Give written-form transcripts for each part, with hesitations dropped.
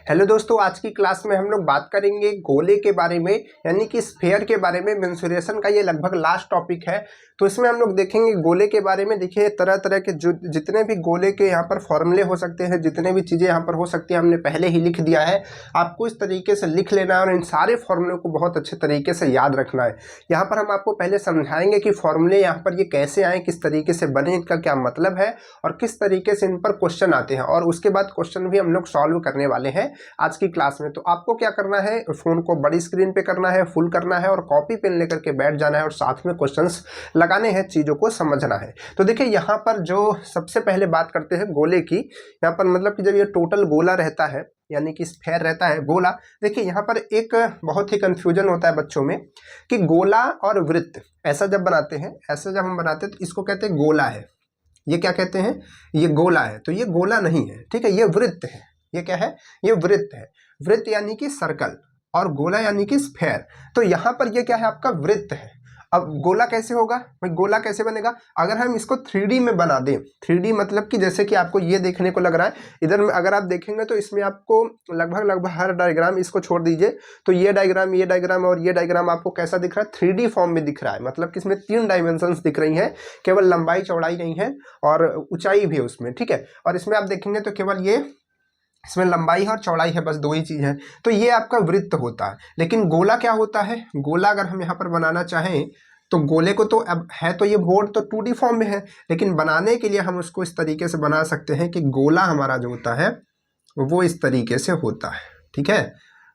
Hello दोस्तों, आज की क्लास में हम लोग बात करेंगे गोले के बारे में, यानी कि स्फीयर के बारे में। मेंसुरेशन का ये लगभग लास्ट टॉपिक है, तो इसमें हम लोग देखेंगे गोले के बारे में। देखिए, तरह तरह के जो जितने भी गोले के यहाँ पर फॉर्मूले हो सकते हैं, जितने भी चीज़ें यहाँ पर हो सकती हैं, हमने पहले ही लिख दिया है। आपको इस तरीके से लिख लेना है और इन सारे फॉर्मूले को बहुत अच्छे तरीके से याद रखना है। यहाँ पर हम आपको पहले समझाएंगे कि फॉर्मूले यहाँ पर ये कैसे आए, किस तरीके से बने, इनका क्या मतलब है और किस तरीके से इन पर क्वेश्चन आते हैं, और उसके बाद क्वेश्चन भी हम लोग सॉल्व करने वाले हैं आज की क्लास में। तो आपको क्या करना है, फोन को बड़ी स्क्रीन पे करना है, फुल करना है और कॉपी पेन लेकर के बैठ जाना है और साथ में क्वेश्चंस लगाने हैं, चीज़ों को समझना है। तो देखिए, यहाँ पर जो सबसे पहले बात करते हैं गोले की, यहाँ पर मतलब कि जब ये टोटल गोला रहता है, यानी कि स्फीयर रहता है गोला। देखिए, यहाँ पर एक बहुत ही कंफ्यूजन होता है बच्चों में कि गोला और वृत्त ऐसा जब बनाते हैं, ऐसा जब हम बनाते हैं तो इसको कहते हैं गोला है। ये क्या कहते हैं, ये गोला है। तो ये गोला नहीं है, ठीक है, ये वृत्त है। ये क्या है, ये वृत्त है। वृत्त यानी कि सर्कल और गोला यानी कि स्फीयर। तो यहाँ पर ये क्या है, आपका वृत्त है। अब गोला कैसे होगा भाई, गोला कैसे बनेगा? अगर हम इसको 3D में बना दें, 3D मतलब कि जैसे कि आपको ये देखने को लग रहा है, इधर में अगर आप देखेंगे तो इसमें आपको लगभग हर डायग्राम, इसको छोड़ दीजिए तो ये डायग्राम और ये डायग्राम आपको कैसा दिख रहा है, 3D फॉर्म में दिख रहा है। मतलब कि इसमें 3 डायमेंशंस दिख रही हैं, केवल लंबाई चौड़ाई नहीं है और ऊंचाई भी है उसमें, ठीक है। और इसमें आप देखेंगे तो केवल ये, इसमें लंबाई और चौड़ाई है, बस 2 ही चीज़ है। तो ये आपका वृत्त होता है। लेकिन गोला क्या होता है, गोला अगर हम यहाँ पर बनाना चाहें तो गोले को तो अब है, तो ये बोर्ड तो 2D फॉर्म में है, लेकिन बनाने के लिए हम उसको इस तरीके से बना सकते हैं कि गोला हमारा जो होता है वो इस तरीके से होता है, ठीक है।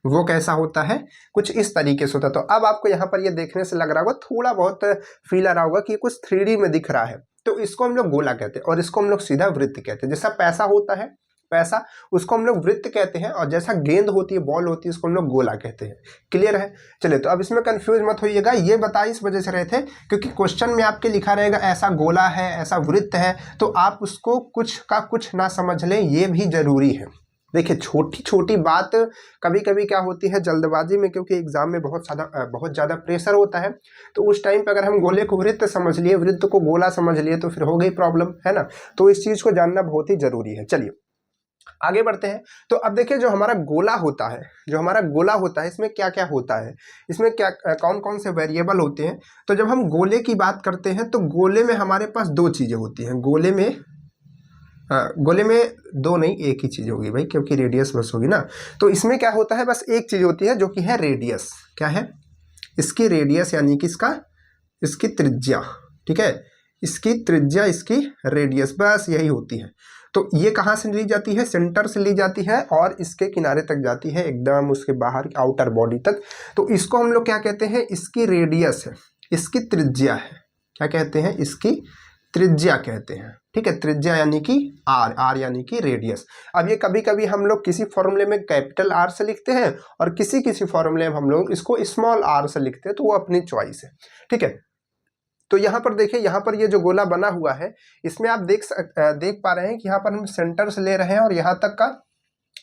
वो कैसा होता है, कुछ इस तरीके से होता है। तो अब आपको यहाँ पर ये देखने से लग रहा होगा, थोड़ा बहुत फील आ रहा होगा कि कुछ 3D में दिख रहा है। तो इसको हम लोग गोला कहते हैं और इसको हम लोग सीधा वृत्त कहते हैं। जैसा पैसा होता है, पैसा, उसको हम लोग वृत्त कहते हैं, और जैसा गेंद होती है, बॉल होती है, उसको हम लोग गोला कहते हैं। क्लियर है? चलिए, तो अब इसमें कंफ्यूज मत होइएगा। ये बता इस वजह से रहे थे क्योंकि क्वेश्चन में आपके लिखा रहेगा ऐसा गोला है, ऐसा वृत्त है, तो आप उसको कुछ का कुछ ना समझ लें, ये भी जरूरी है। देखिए, छोटी छोटी बात कभी कभी क्या होती है जल्दबाजी में, क्योंकि एग्जाम में बहुत ज़्यादा प्रेशर होता है, तो उस टाइम पर अगर हम गोले को वृत्त समझ लिए, वृत्त को गोला समझ लिए, तो फिर हो गई प्रॉब्लम, है ना। तो इस चीज़ को जानना बहुत ही जरूरी है। चलिए आगे बढ़ते हैं। तो अब देखिए, जो हमारा गोला होता है, इसमें क्या क्या होता है, इसमें क्या कौन कौन से वेरिएबल होते हैं। तो जब हम गोले की बात करते हैं तो गोले में हमारे पास 2 चीज़ें होती हैं। गोले में 2 नहीं, एक ही चीज़ होगी भाई, क्योंकि रेडियस बस होगी ना। तो इसमें क्या होता है, बस एक चीज़ होती है जो कि है रेडियस। क्या है, इसकी रेडियस, यानी कि इसकी त्रिज्या, ठीक है, इसकी त्रिज्या, इसकी रेडियस, बस यही होती है। तो ये कहाँ से ली जाती है, सेंटर से ली जाती है और इसके किनारे तक जाती है, एकदम उसके बाहर आउटर बॉडी तक। तो इसको हम लोग क्या कहते हैं, इसकी रेडियस है, इसकी त्रिज्या है। क्या कहते हैं, इसकी त्रिज्या कहते हैं, ठीक है। त्रिज्या यानी कि आर यानी कि रेडियस। अब ये कभी कभी हम लोग किसी फॉर्मूले में कैपिटल आर से लिखते हैं और किसी फॉर्मूले में हम लोग इसको स्मॉल आर से लिखते हैं, तो वो अपनी चॉइस है, ठीक है। तो यहाँ पर देखिए, यहाँ पर ये जो गोला बना हुआ है, इसमें आप देख पा रहे हैं कि यहाँ पर हम सेंटर से ले रहे हैं और यहाँ तक का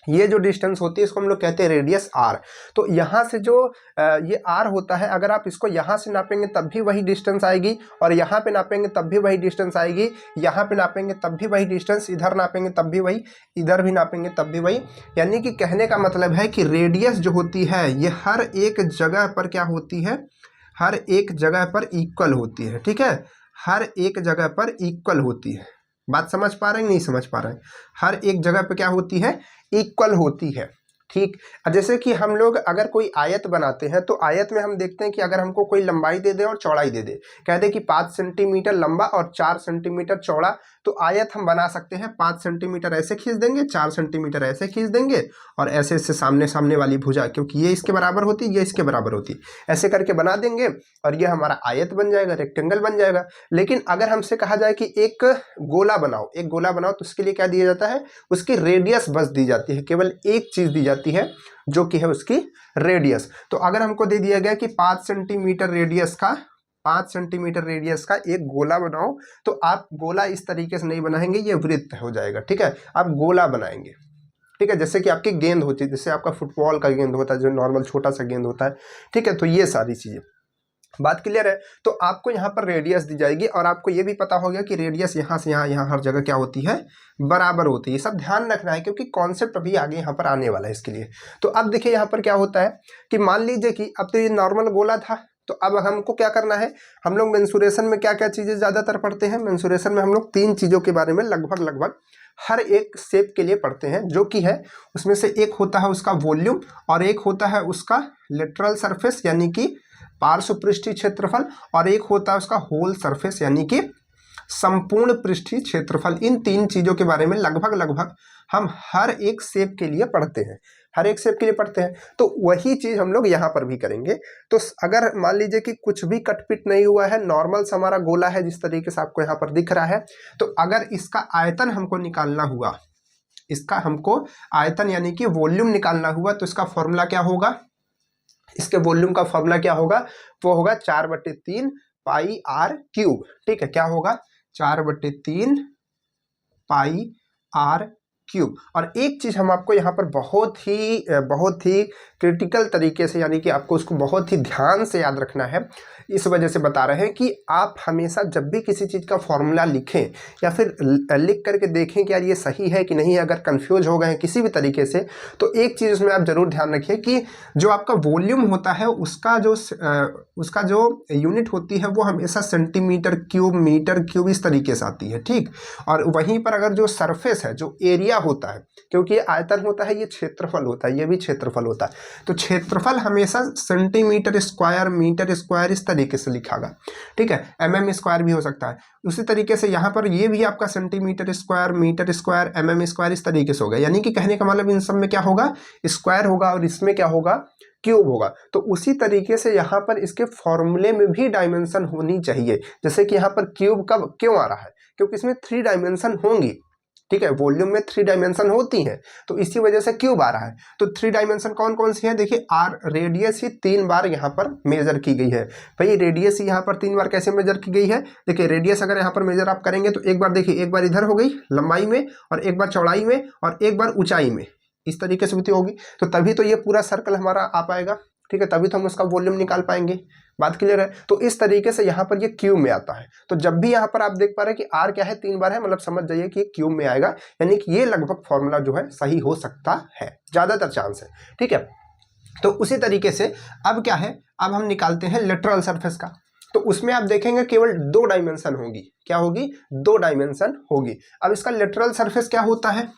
ये जो डिस्टेंस होती है इसको हम लोग कहते हैं रेडियस आर। तो यहाँ से जो ये आर होता है, अगर आप इसको यहाँ से नापेंगे तब भी वही डिस्टेंस आएगी, और यहाँ पे नापेंगे तब भी वही डिस्टेंस आएगी, यहाँ पे नापेंगे तब भी वही डिस्टेंस, इधर नापेंगे तब भी वही, इधर भी नापेंगे तब भी वही। यानी कि कहने का मतलब है कि रेडियस जो होती है ये हर एक जगह पर क्या होती है, हर एक जगह पर इक्वल होती है, ठीक है। हर एक जगह पर इक्वल होती है। बात समझ पा रहे हैं, नहीं समझ पा रहे हैं? हर एक जगह पे क्या होती है, इक्वल होती है, ठीक। जैसे कि हम लोग अगर कोई आयत बनाते हैं तो आयत में हम देखते हैं कि अगर हमको कोई लंबाई दे दे और चौड़ाई दे दे, कह दे कि 5 सेंटीमीटर लंबा और 4 सेंटीमीटर चौड़ा, तो आयत हम बना सकते हैं। 5 सेंटीमीटर ऐसे खींच देंगे, 4 सेंटीमीटर ऐसे खींच देंगे, और ऐसे ऐसे सामने वाली भुजा, क्योंकि ये इसके बराबर होती है, ये इसके बराबर होती है, ऐसे करके बना देंगे और ये हमारा आयत बन जाएगा, रेक्टेंगल बन जाएगा। लेकिन अगर हमसे कहा जाए कि एक गोला बनाओ, तो उसके लिए क्या दिया जाता है, उसकी रेडियस बस दी जाती है, केवल एक चीज दी जाती है जो कि है उसकी रेडियस। तो अगर हमको दे दिया गया कि 5 सेंटीमीटर रेडियस का एक गोला बनाओ, तो आप गोला इस तरीके से नहीं बनाएंगे, ये वृत्त हो जाएगा, ठीक है। आप गोला बनाएंगे, ठीक है। जैसे कि आपकी गेंद होती है, जैसे आपका फुटबॉल का गेंद होता है, जो नॉर्मल छोटा सा गेंद होता है, ठीक है। तो ये सारी चीजें बात क्लियर है। तो आपको यहाँ पर रेडियस दी जाएगी और आपको ये भी पता हो गया कि रेडियस यहाँ से यहाँ हर जगह क्या होती है, बराबर होती है। सब ध्यान रखना है क्योंकि कॉन्सेप्ट अभी आगे यहाँ पर आने वाला है इसके लिए। तो अब देखिए यहाँ पर क्या होता है कि मान लीजिए कि अब तो ये नॉर्मल गोला था, तो अब हमको क्या करना है, हम लोग मेंसुरेशन में क्या क्या चीज़ें ज़्यादातर पढ़ते हैं, मेंसुरेशन में हम लोग 3 चीज़ों के बारे में लगभग हर एक शेप के लिए पढ़ते हैं, जो कि है उसमें से एक होता है उसका वॉल्यूम और एक होता है उसका लेटरल सरफेस यानी कि पार्श्व पृष्ठीय क्षेत्रफल और एक होता है उसका होल सरफेस यानी कि संपूर्ण पृष्ठीय क्षेत्रफल। इन 3 चीज़ों के बारे में लगभग हम हर एक शेप के लिए पढ़ते हैं, हर एक शेप के लिए पढ़ते हैं। तो वही चीज़ हम लोग यहाँ पर भी करेंगे। तो अगर मान लीजिए कि कुछ भी कटपिट नहीं हुआ है, नॉर्मल सा हमारा गोला है जिस तरीके से आपको यहाँ पर दिख रहा है, तो अगर इसका आयतन हमको निकालना हुआ, इसका हमको आयतन यानी कि वॉल्यूम निकालना हुआ, तो इसका फॉर्मूला क्या होगा, इसके वॉल्यूम का फॉर्मूला क्या होगा, वो होगा 4/3 पाई आर क्यूब। ठीक है, क्या होगा 4/3 पाई आर क्यूब। और एक चीज़ हम आपको यहाँ पर बहुत ही क्रिटिकल तरीके से यानी कि आपको उसको बहुत ही ध्यान से याद रखना है, इस वजह से बता रहे हैं कि आप हमेशा जब भी किसी चीज़ का फॉर्मूला लिखें या फिर लिख करके देखें कि यार ये सही है कि नहीं, अगर कंफ्यूज हो गए हैं किसी भी तरीके से, तो एक चीज़ उसमें आप ज़रूर ध्यान रखिए कि जो आपका वॉल्यूम होता है उसका जो यूनिट होती है वो हमेशा सेंटीमीटर क्यूब, मीटर क्यूब इस तरीके से आती है। ठीक, और वहीं पर अगर जो सरफेस है, जो एरिया होता है, क्योंकि ये आयतन होता है, ये क्षेत्रफल होता है, ये भी क्षेत्रफल होता है, तो क्षेत्रफल हमेशा सेंटीमीटर स्क्वायर, मीटर स्क्वायर इस तरीके से लिखागा। ठीक है, mm स्क्वायर भी हो सकता है। उसी तरीके से यहाँ पर ये भी आपका centimetre square, metre square, mm square इस तरीके से होगा। यानी कि कहने का मतलब इन सब में क्या होगा, स्क्वायर होगा और इसमें क्या होगा, क्यूब होगा। तो उसी तरीके से यहाँ पर इसके फॉर्मूले में भी डायमेंशन होनी चाहिए। जैसे कि यहाँ पर क्यूब का क्यों आ रहा है, क्योंकि इसमें 3 डायमेंशन होंगी। ठीक है, वॉल्यूम में 3 डायमेंशन होती हैं, तो इसी वजह से क्यूब आ रहा है। तो 3 डायमेंशन कौन कौन सी है, देखिए आर रेडियस ही 3 बार यहाँ पर मेजर की गई है। भाई रेडियस ही यहाँ पर 3 बार कैसे मेजर की गई है, देखिए रेडियस अगर यहाँ पर मेजर आप करेंगे तो एक बार देखिए, एक बार इधर हो गई लंबाई में और एक बार चौड़ाई में और एक बार ऊंचाई में, इस तरीके से होगी। तो तभी तो ये पूरा सर्कल हमारा आ पाएगा। ठीक है, तभी तो हम उसका वॉल्यूम निकाल पाएंगे। बात क्लियर है। तो इस तरीके से यहाँ पर ये क्यूब में आता है। तो जब भी यहाँ पर आप देख पा रहे हैं कि आर क्या है, 3 बार है, मतलब समझ जाइए कि ये क्यूब में आएगा। यानी कि ये लगभग फॉर्मूला जो है सही हो सकता है, ज्यादातर चांस है। ठीक है, तो उसी तरीके से अब क्या है, अब हम निकालते हैं लेटरल सरफेस का। तो उसमें आप देखेंगे केवल 2 डायमेंशन होगी। क्या होगी, 2 डायमेंशन होगी। अब इसका लेटरल सरफेस क्या होता है,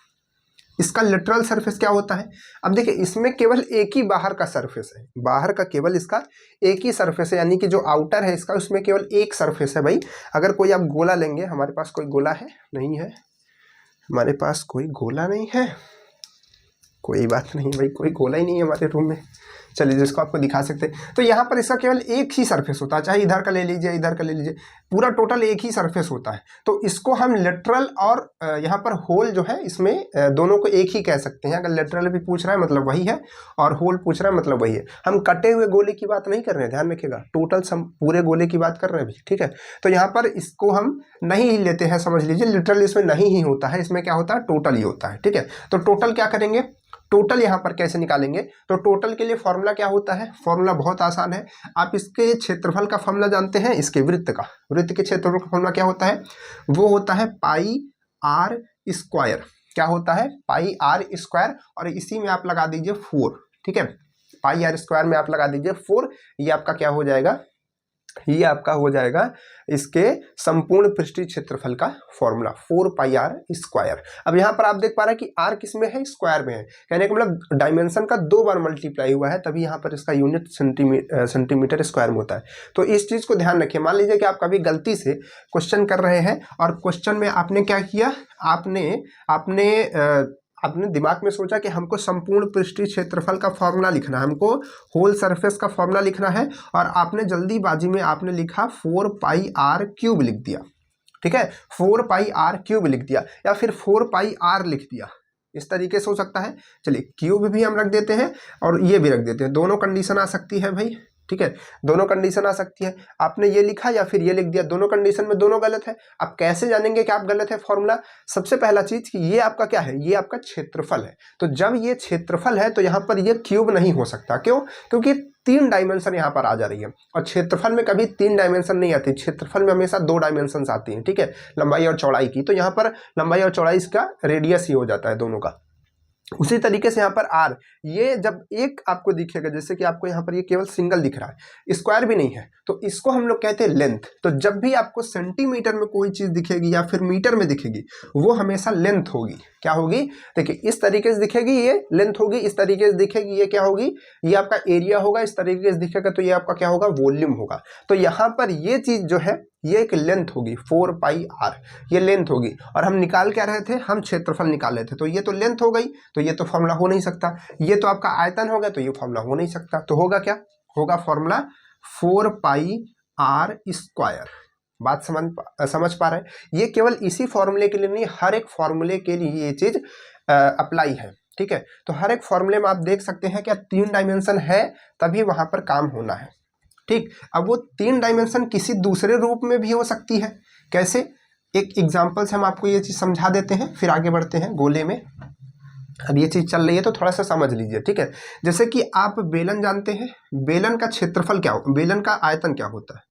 इसका लेटरल सरफेस क्या होता है, अब देखिए इसमें केवल एक ही बाहर का सरफेस है, बाहर का केवल इसका एक ही सरफेस है, यानी कि जो आउटर है इसका, उसमें केवल एक सरफेस है। भाई अगर कोई आप गोला लेंगे, हमारे पास कोई गोला है नहीं है, हमारे पास कोई गोला नहीं है, कोई बात नहीं भाई, कोई गोला ही नहीं है हमारे रूम में, चलिए जिसको आपको दिखा सकते हैं। तो यहाँ पर इसका केवल एक ही सरफेस होता है, चाहे इधर का ले लीजिए, इधर का ले लीजिए, पूरा टोटल एक ही सरफेस होता है। तो इसको हम लेटरल और यहाँ पर होल जो है, इसमें दोनों को एक ही कह सकते हैं। अगर लेटरल भी पूछ रहा है मतलब वही है, और होल पूछ रहा है मतलब वही है। हम कटे हुए गोले की बात नहीं कर रहे हैं, ध्यान रखिएगा, टोटल हम पूरे गोले की बात कर रहे हैं भी। ठीक है, तो यहाँ पर इसको हम नहीं ही लेते हैं, समझ लीजिए लिटरल इसमें नहीं ही होता है, इसमें क्या होता है, टोटल ही होता है। ठीक है, तो टोटल क्या करेंगे, टोटल यहाँ पर कैसे निकालेंगे, तो टोटल के लिए फॉर्मूला क्या होता है, फॉर्मूला बहुत आसान है। आप इसके क्षेत्रफल का फॉर्मूला जानते हैं, इसके वृत्त का, वृत्त के क्षेत्रफल का फॉर्मूला क्या होता है, वो होता है पाई आर स्क्वायर। क्या होता है, पाई आर स्क्वायर, और इसी में आप लगा दीजिए 4। ठीक है, पाई आर स्क्वायर में आप लगा दीजिए 4, ये आपका क्या हो जाएगा, ये आपका हो जाएगा इसके संपूर्ण पृष्ठीय क्षेत्रफल का फॉर्मूला 4 पाई आर स्क्वायर। अब यहाँ पर आप देख पा रहे हैं कि आर किस में है, स्क्वायर में है, कहने का मतलब डायमेंशन का 2 बार मल्टीप्लाई हुआ है, तभी यहाँ पर इसका यूनिट सेंटीमीटर स्क्वायर में होता है। तो इस चीज़ को ध्यान रखिए। मान लीजिए कि आप कभी गलती से क्वेश्चन कर रहे हैं और क्वेश्चन में आपने क्या किया, आपने दिमाग में सोचा कि हमको संपूर्ण पृष्ठीय क्षेत्रफल का फॉर्मूला लिखना है, हमको होल सरफेस का फॉर्मूला लिखना है, और आपने जल्दीबाजी में आपने लिखा 4 पाई आर क्यूब लिख दिया। ठीक है, 4 पाई आर क्यूब लिख दिया, या फिर 4 पाई आर लिख दिया, इस तरीके से हो सकता है। चलिए क्यूब भी हम रख देते हैं और ये भी रख देते हैं, दोनों कंडीशन आ सकती है भाई। ठीक है, दोनों कंडीशन आ सकती है। आपने ये लिखा या फिर ये लिख दिया, दोनों कंडीशन में दोनों गलत है। आप कैसे जानेंगे कि आप गलत है फॉर्मूला, सबसे पहला चीज कि ये आपका क्या है, ये आपका क्षेत्रफल है। तो जब ये क्षेत्रफल है तो यहाँ पर ये क्यूब नहीं हो सकता। क्यों, क्योंकि 3 डायमेंशन यहाँ पर आ जा रही है। और क्षेत्रफल में कभी 3 डायमेंशन नहीं आती, क्षेत्रफल में हमेशा 2 डायमेंशन आती हैं, ठीक है, लंबाई और चौड़ाई की। तो यहाँ पर लंबाई और चौड़ाई इसका रेडियस ही हो जाता है दोनों का। उसी तरीके से यहाँ पर आर, ये जब एक आपको दिखेगा, जैसे कि आपको यहाँ पर ये केवल सिंगल दिख रहा है, स्क्वायर भी नहीं है, तो इसको हम लोग कहते हैं लेंथ। तो जब भी आपको सेंटीमीटर में कोई चीज दिखेगी या फिर मीटर में दिखेगी, वो हमेशा लेंथ होगी। क्या होगी? देखिए इस तरीके से दिखेगी ये लेंथ होगी, इस तरीके से दिखेगी ये क्या होगी, ये आपका एरिया होगा, इस तरीके से दिखेगा तो ये आपका क्या होगा, वॉल्यूम होगा। तो यहाँ पर ये चीज जो है ये एक लेंथ होगी, 4 पाई आर, ये लेंथ होगी। और हम निकाल क्या रहे थे, हम क्षेत्रफल निकाल रहे थे, तो ये तो लेंथ हो गई, तो ये तो फॉर्मूला हो नहीं सकता। ये तो आपका आयतन हो गया, तो ये फॉर्मूला हो नहीं सकता। तो होगा क्या, होगा फॉर्मूला 4 पाई आर स्क्वायर। बात समझ पा रहे हैं? ये केवल इसी फॉर्मूले के लिए नहीं, हर एक फॉर्मूले के लिए ये चीज अप्लाई है, ठीक है। तो हर एक फॉर्मूले में आप देख सकते हैं क्या 3 डायमेंशन है, तभी वहां पर काम होना है, ठीक। अब वो 3 डायमेंशन किसी दूसरे रूप में भी हो सकती है। कैसे? एक एग्जांपल से हम आपको ये चीज समझा देते हैं, फिर आगे बढ़ते हैं। गोले में अब ये चीज चल रही है तो थोड़ा सा समझ लीजिए, ठीक है। जैसे कि आप बेलन जानते हैं, बेलन का क्षेत्रफल क्या हो, बेलन का आयतन क्या होता है,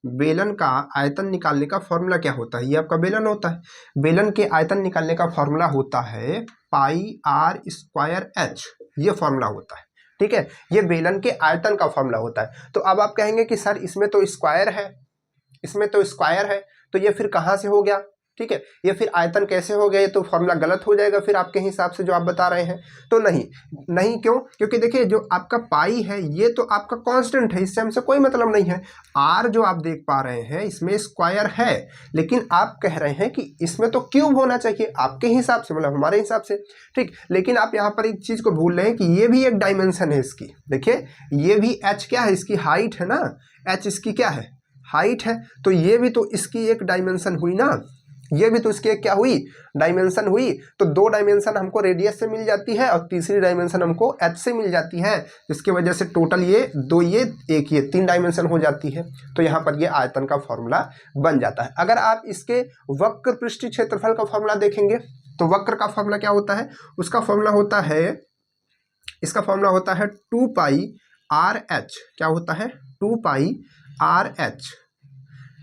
बेलन का आयतन निकालने का फॉर्मूला क्या होता है, ये आपका बेलन होता है। बेलन के आयतन निकालने का फॉर्मूला होता है पाई आर स्क्वायर एच, ये फॉर्मूला होता है, ठीक है। ये बेलन के आयतन का फॉर्मूला होता है। तो अब आप कहेंगे कि सर इसमें तो स्क्वायर है, इसमें तो स्क्वायर है, तो ये फिर कहाँ से हो गया, ठीक है, ये फिर आयतन कैसे हो गया, ये तो फॉर्मूला गलत हो जाएगा फिर आपके हिसाब से जो आप बता रहे हैं। तो नहीं क्यों? क्योंकि देखिए जो आपका पाई है ये तो आपका कांस्टेंट है, इससे हमसे कोई मतलब नहीं है। आर जो आप देख पा रहे हैं इसमें स्क्वायर है, लेकिन आप कह रहे हैं कि इसमें तो क्यूब होना चाहिए आपके हिसाब से, मतलब हमारे हिसाब से, ठीक। लेकिन आप यहाँ पर एक चीज को भूल रहे हैं कि ये भी एक डायमेंशन है इसकी। देखिए ये भी एच क्या है, इसकी हाइट है ना, एच इसकी क्या है, हाइट है। तो ये भी तो इसकी एक डायमेंशन हुई ना, ये भी तो इसकी एक क्या हुई, डायमेंशन हुई। तो 2 डायमेंशन हमको रेडियस से मिल जाती है और तीसरी डायमेंशन हमको एच से मिल जाती है, जिसकी वजह से टोटल ये 2 ये 1 ये 3 डायमेंशन हो जाती है। तो यहाँ पर ये आयतन का फॉर्मूला बन जाता है। अगर आप इसके वक्र पृष्ठीय क्षेत्रफल का फॉर्मूला देखेंगे तो वक्र का फॉर्मूला क्या होता है, उसका फॉर्मूला होता है, इसका फॉर्मूला होता है 2 पाई आर एच। क्या होता है, 2 पाई आर एच।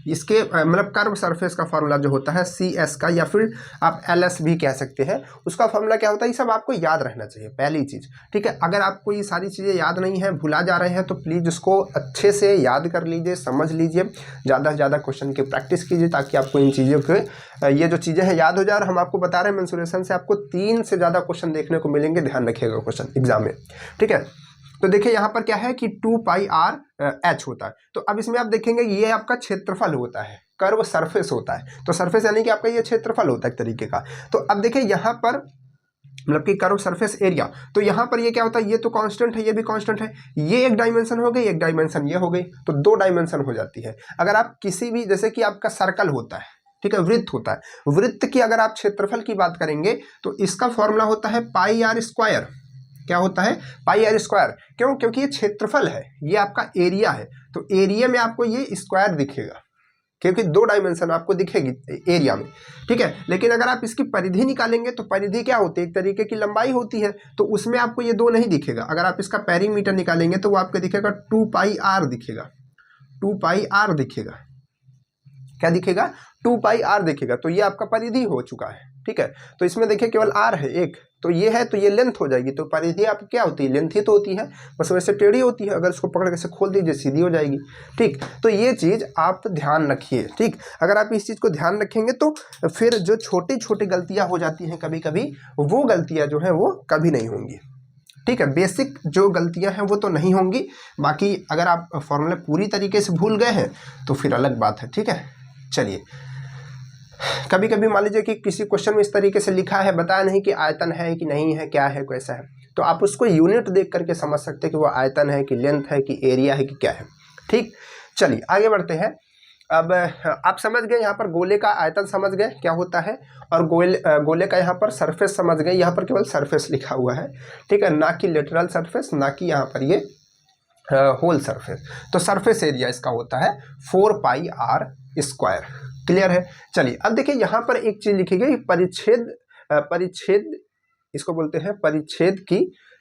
इसके मतलब कर्व सरफेस का फॉर्मूला जो होता है सी एस का, या फिर आप एल एस भी कह सकते हैं, उसका फॉर्मूला क्या होता है, ये सब आपको याद रहना चाहिए पहली चीज़, ठीक है। अगर आपको ये सारी चीज़ें याद नहीं है, भुला जा रहे हैं, तो प्लीज़ उसको अच्छे से याद कर लीजिए, समझ लीजिए, ज़्यादा से ज़्यादा क्वेश्चन की प्रैक्टिस कीजिए, ताकि आपको इन चीज़ों के ये जो चीज़ें हैं याद हो जाए। और हम आपको बता रहे हैं मेंसुरेशन से आपको 3 से ज़्यादा क्वेश्चन देखने को मिलेंगे, ध्यान रखिएगा क्वेश्चन एग्जाम में, ठीक है। तो देखिए यहाँ पर क्या है कि 2 पाई आर एच होता है। तो अब इसमें आप देखेंगे ये आपका क्षेत्रफल होता है, कर्व सरफेस होता है। तो सरफेस यानी कि आपका ये क्षेत्रफल होता है एक तरीके का। तो अब देखिए यहाँ पर मतलब कि कर्व सरफेस एरिया, तो यहाँ पर ये क्या होता है, ये तो कांस्टेंट है, ये भी कांस्टेंट है, ये एक डायमेंशन हो गई, एक डायमेंशन ये हो गई, तो 2 डायमेंशन हो जाती है। अगर आप किसी भी, जैसे कि आपका सर्कल होता है, ठीक है, वृत्त होता है, वृत्त की अगर आप क्षेत्रफल की बात करेंगे तो इसका फॉर्मूला होता है पाई आर स्क्वायर। क्या होता है, पाई आर स्क्वायर। क्यों? क्योंकि ये क्षेत्रफल है, ये आपका एरिया है, तो एरिया में आपको ये स्क्वायर दिखेगा, क्योंकि 2 डायमेंशन आपको दिखेगी एरिया में, ठीक है। लेकिन अगर आप इसकी परिधि निकालेंगे तो परिधि क्या होती है, एक तरीके की लंबाई होती है, तो उसमें आपको ये 2 नहीं दिखेगा। अगर आप इसका पेरीमीटर निकालेंगे तो वो आपको दिखेगा 2 पाई आर दिखेगा, 2 पाई आर दिखेगा। क्या दिखेगा, 2 पाई आर दिखेगा। तो ये आपका परिधि हो चुका है, ठीक है। तो इसमें देखिए केवल आर है एक, तो ये है, तो ये लेंथ हो जाएगी। तो परिधि आप क्या होती है, लेंथ ही तो होती है, बस वैसे टेढ़ी होती है, अगर इसको पकड़ के से खोल दीजिए सीधी हो जाएगी, ठीक। तो ये चीज़ आप ध्यान रखिए, ठीक। अगर आप इस चीज़ को ध्यान रखेंगे तो फिर जो छोटी छोटी गलतियाँ हो जाती हैं कभी कभी, वो गलतियाँ जो हैं वो कभी नहीं होंगी, ठीक है। बेसिक जो गलतियां हैं वो तो नहीं होंगी, बाकी अगर आप फॉर्मूला पूरी तरीके से भूल गए हैं तो फिर अलग बात है, ठीक है। चलिए, कभी कभी मान लीजिए कि किसी क्वेश्चन में इस तरीके से लिखा है, बताया नहीं कि आयतन है कि नहीं है, क्या है, कैसा है, तो आप उसको यूनिट देख करके समझ सकते हैं कि वो आयतन है कि लेंथ है कि एरिया है कि क्या है, ठीक। चलिए आगे बढ़ते हैं। अब आप समझ गए यहाँ पर गोले का आयतन समझ गए क्या होता है, और गोले का यहाँ पर सरफेस समझ गए। यहाँ पर केवल सरफेस लिखा हुआ है, ठीक है, ना कि लेटरल सरफेस, ना कि यहाँ पर ये होल सरफेस। तो सरफेस एरिया इसका होता है 4 पाई आर स्क्वायर। क्लियर है। चलिए अब देखिए यहाँ पर एक चीज लिखी गई, परिच्छेद, परिच्छेद इसको बोलते हैं परिच्छेद की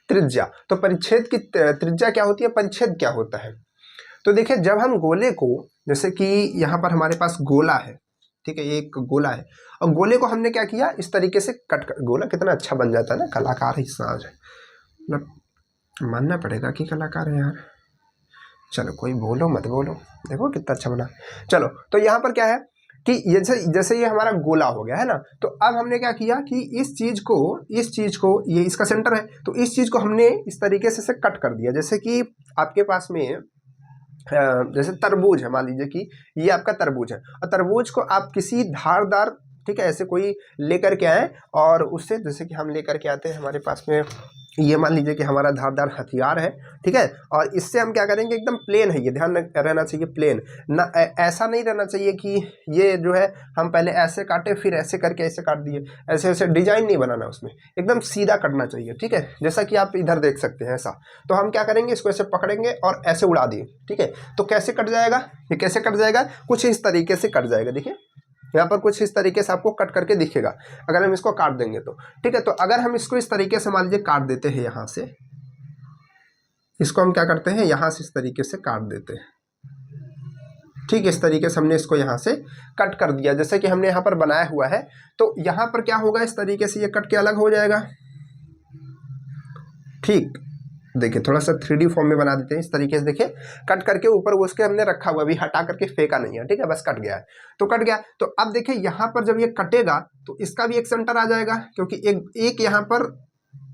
त्रिज्या। तो परिच्छेद की त्रिज्या क्या होती है, परिच्छेद क्या होता है। तो देखिए जब हम गोले को, जैसे कि यहाँ पर हमारे पास गोला है, ठीक है, एक गोला है और गोले को हमने क्या किया, इस तरीके से कट कर, गोला कितना अच्छा बन जाता है ना, कलाकार ही साज है, मतलब मानना पड़ेगा कि कलाकार है यार। चलो कोई बोलो मत बोलो, देखो कितना अच्छा बना। चलो तो यहाँ पर क्या है कि जैसे ये हमारा गोला हो गया है ना, तो अब हमने क्या किया कि इस चीज को ये इसका सेंटर है, तो इस चीज को हमने इस तरीके से कट कर दिया। जैसे कि आपके पास में जैसे तरबूज है, मान लीजिए कि ये आपका तरबूज है और तरबूज को आप किसी धारदार, ठीक है, ऐसे कोई लेकर के आए और उससे, जैसे कि हम लेकर के आते हैं, हमारे पास में ये मान लीजिए कि हमारा धारदार हथियार है, ठीक है, और इससे हम क्या करेंगे, एकदम प्लेन है, ये ध्यान रहना चाहिए, प्लेन ना, ऐसा नहीं रहना चाहिए कि ये जो है हम पहले ऐसे काटे फिर ऐसे करके ऐसे काट दिए, ऐसे ऐसे डिजाइन नहीं बनाना उसमें, एकदम सीधा कटना चाहिए, ठीक है, जैसा कि आप इधर देख सकते हैं ऐसा। तो हम क्या करेंगे, इसको ऐसे पकड़ेंगे और ऐसे उड़ा दिए, ठीक है, तो कैसे कट जाएगा, ये कैसे कट जाएगा, कुछ इस तरीके से कट जाएगा। देखिए यहाँ पर कुछ इस तरीके से आपको कट करके दिखेगा अगर हम इसको काट देंगे तो, ठीक है। तो अगर हम इसको इस तरीके से मान लीजिए काट देते हैं, यहाँ से इसको हम क्या करते हैं, यहाँ से इस तरीके से काट देते हैं, ठीक, इस तरीके से हमने इसको यहाँ से कट कर दिया, जैसे कि हमने यहाँ पर बनाया हुआ है। तो यहाँ पर क्या होगा, इस तरीके से ये कट के अलग हो जाएगा, ठीक। देखिए थोड़ा सा 3D फॉर्म में बना देते हैं इस तरीके से, देखिए कट करके ऊपर वो उसके हमने रखा हुआ, अभी हटा करके फेंका नहीं है, ठीक है, बस कट गया है तो कट गया। तो अब देखिए यहाँ पर जब ये कटेगा तो इसका भी एक सेंटर आ जाएगा, क्योंकि एक यहाँ पर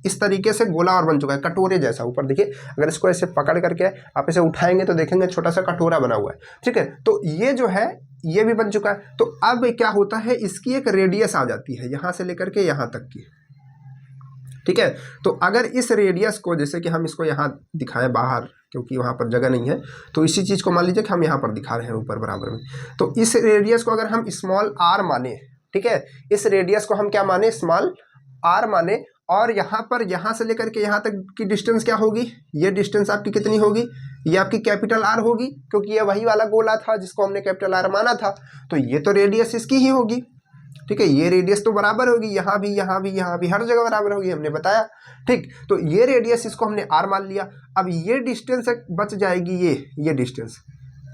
इस तरीके से गोला और बन चुका है, कटोरे जैसा। ऊपर देखिए अगर इसको ऐसे पकड़ करके आप इसे उठाएंगे तो देखेंगे छोटा सा कटोरा बना हुआ है, ठीक है। तो ये जो है ये भी बन चुका है। तो अब क्या होता है, इसकी एक रेडियस आ जाती है यहाँ से लेकर के यहाँ तक की, ठीक है। तो अगर इस रेडियस को, जैसे कि हम इसको यहाँ दिखाएं बाहर, क्योंकि वहाँ पर जगह नहीं है, तो इसी चीज़ को मान लीजिए कि हम यहाँ पर दिखा रहे हैं ऊपर बराबर में, तो इस रेडियस को अगर हम स्मॉल r माने, ठीक है, इस रेडियस को हम क्या माने, स्मॉल r माने, और यहाँ पर यहाँ से लेकर के यहाँ तक की डिस्टेंस क्या होगी, ये डिस्टेंस आपकी कितनी होगी, ये आपकी कैपिटल R होगी, क्योंकि ये वही वाला गोला था जिसको हमने कैपिटल R माना था, तो ये तो रेडियस इसकी ही होगी, ठीक है। ये रेडियस तो बराबर होगी, यहाँ भी यहाँ भी यहाँ भी हर जगह बराबर होगी, हमने बताया, ठीक। तो ये रेडियस इसको हमने R मान लिया। अब ये डिस्टेंस बच जाएगी, ये डिस्टेंस,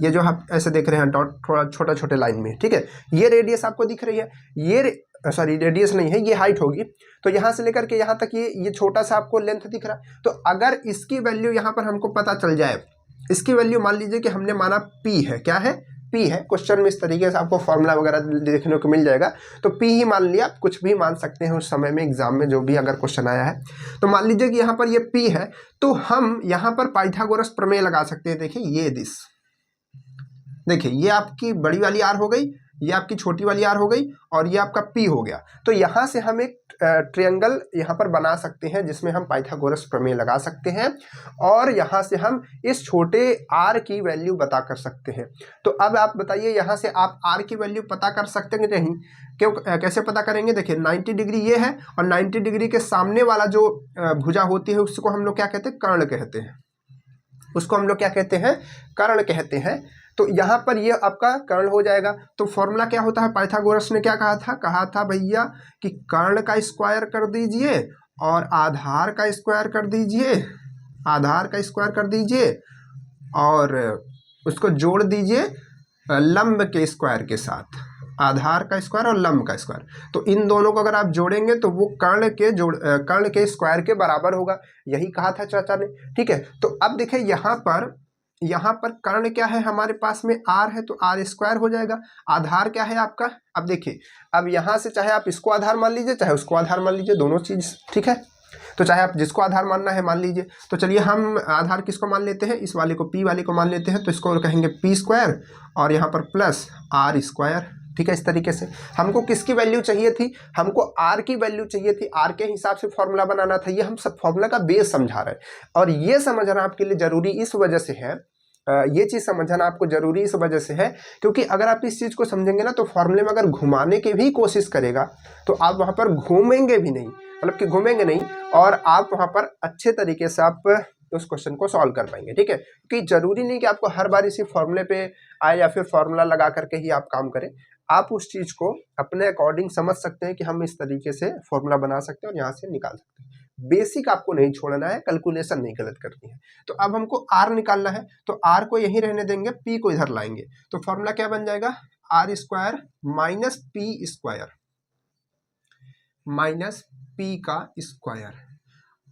ये जो आप ऐसे देख रहे हैं डॉट थोड़ा छोटा छोटे लाइन में, ठीक है, ये रेडियस आपको दिख रही है, ये सॉरी रेडियस नहीं है, ये हाइट होगी। तो यहाँ से लेकर के यहाँ तक ये छोटा सा आपको लेंथ दिख रहा है। तो अगर इसकी वैल्यू यहाँ पर हमको पता चल जाए, इसकी वैल्यू मान लीजिए कि हमने माना P है, क्या है, P है। क्वेश्चन में इस तरीके से आपको फॉर्मूला वगैरह देखने को मिल जाएगा, तो P ही मान लिया, आप कुछ भी मान सकते हैं उस समय में एग्जाम में जो भी अगर क्वेश्चन आया है। तो मान लीजिए कि यहाँ पर ये P है, तो हम यहाँ पर पाइथागोरस प्रमेय लगा सकते हैं। देखिए ये दिस, देखिए ये आपकी बड़ी वाली R हो गई, ये आपकी छोटी वाली R हो गई, और ये आपका P हो गया। तो यहाँ से हम एक ट्रायंगल यहाँ पर बना सकते हैं जिसमें हम पाइथागोरस प्रमेय लगा सकते हैं, और यहाँ से हम इस छोटे R की वैल्यू पता कर सकते हैं। तो अब आप बताइए, यहाँ से आप R की वैल्यू पता कर सकते हैं नहीं, क्यों, कैसे पता करेंगे। देखिए 90 डिग्री ये है, और 90 डिग्री के सामने वाला जो भुजा होती है उसको हम लोग क्या कहते हैं, कर्ण कहते हैं, उसको हम लोग क्या कहते हैं, कर्ण कहते हैं। तो यहाँ पर ये आपका कर्ण हो जाएगा। तो फॉर्मूला क्या होता है, पाइथागोरस ने क्या कहा था भैया कि कर्ण का स्क्वायर कर दीजिए और आधार का स्क्वायर कर दीजिए, आधार का स्क्वायर कर दीजिए और उसको जोड़ दीजिए लंब के स्क्वायर के साथ, आधार का स्क्वायर और लंब का स्क्वायर। तो इन दोनों को अगर आप जोड़ेंगे तो वो कर्ण के स्क्वायर के बराबर होगा, यही कहा था चाचा ने, ठीक है। तो अब देखिए यहाँ पर कर्ण क्या है हमारे पास में, R है, तो R स्क्वायर हो जाएगा। आधार क्या है आपका, अब देखिए, अब यहाँ से चाहे आप इसको आधार मान लीजिए चाहे उसको आधार मान लीजिए, दोनों चीज़ ठीक है। तो चाहे आप जिसको आधार मानना है मान लीजिए। तो चलिए हम आधार किसको मान लेते हैं, इस वाले को, P वाले को मान लेते हैं। तो इसको कहेंगे P स्क्वायर और यहाँ पर प्लस R स्क्वायर, ठीक है। इस तरीके से हमको किसकी वैल्यू चाहिए थी, हमको R की वैल्यू चाहिए थी, R के हिसाब से फॉर्मूला बनाना था। ये हम सब फॉर्मूला का बेस समझा रहे हैं, और ये समझना आपके लिए जरूरी इस वजह से है, ये चीज़ समझना आपको जरूरी इस वजह से है क्योंकि अगर आप इस चीज़ को समझेंगे ना तो फॉर्मूले में अगर घुमाने की भी कोशिश करेगा तो आप वहाँ पर घूमेंगे भी नहीं, मतलब कि घूमेंगे नहीं, और आप वहाँ पर अच्छे तरीके से आप उस क्वेश्चन को सॉल्व कर पाएंगे, ठीक है। क्योंकि जरूरी नहीं कि आपको हर बार इसी फॉर्मूले पे आए या फिर फॉर्मूला लगा करके ही आप काम करें। आप उस चीज़ को अपने अकॉर्डिंग समझ सकते हैं कि हम इस तरीके से फॉर्मूला बना सकते हैं और यहाँ से निकाल सकते हैं। बेसिक आपको नहीं छोड़ना है, कैलकुलेशन नहीं गलत करनी है। तो अब हमको r निकालना है, तो r को यहीं रहने देंगे, p को इधर लाएंगे, तो फॉर्मूला क्या बन जाएगा, r square minus p square minus p का स्क्वायर,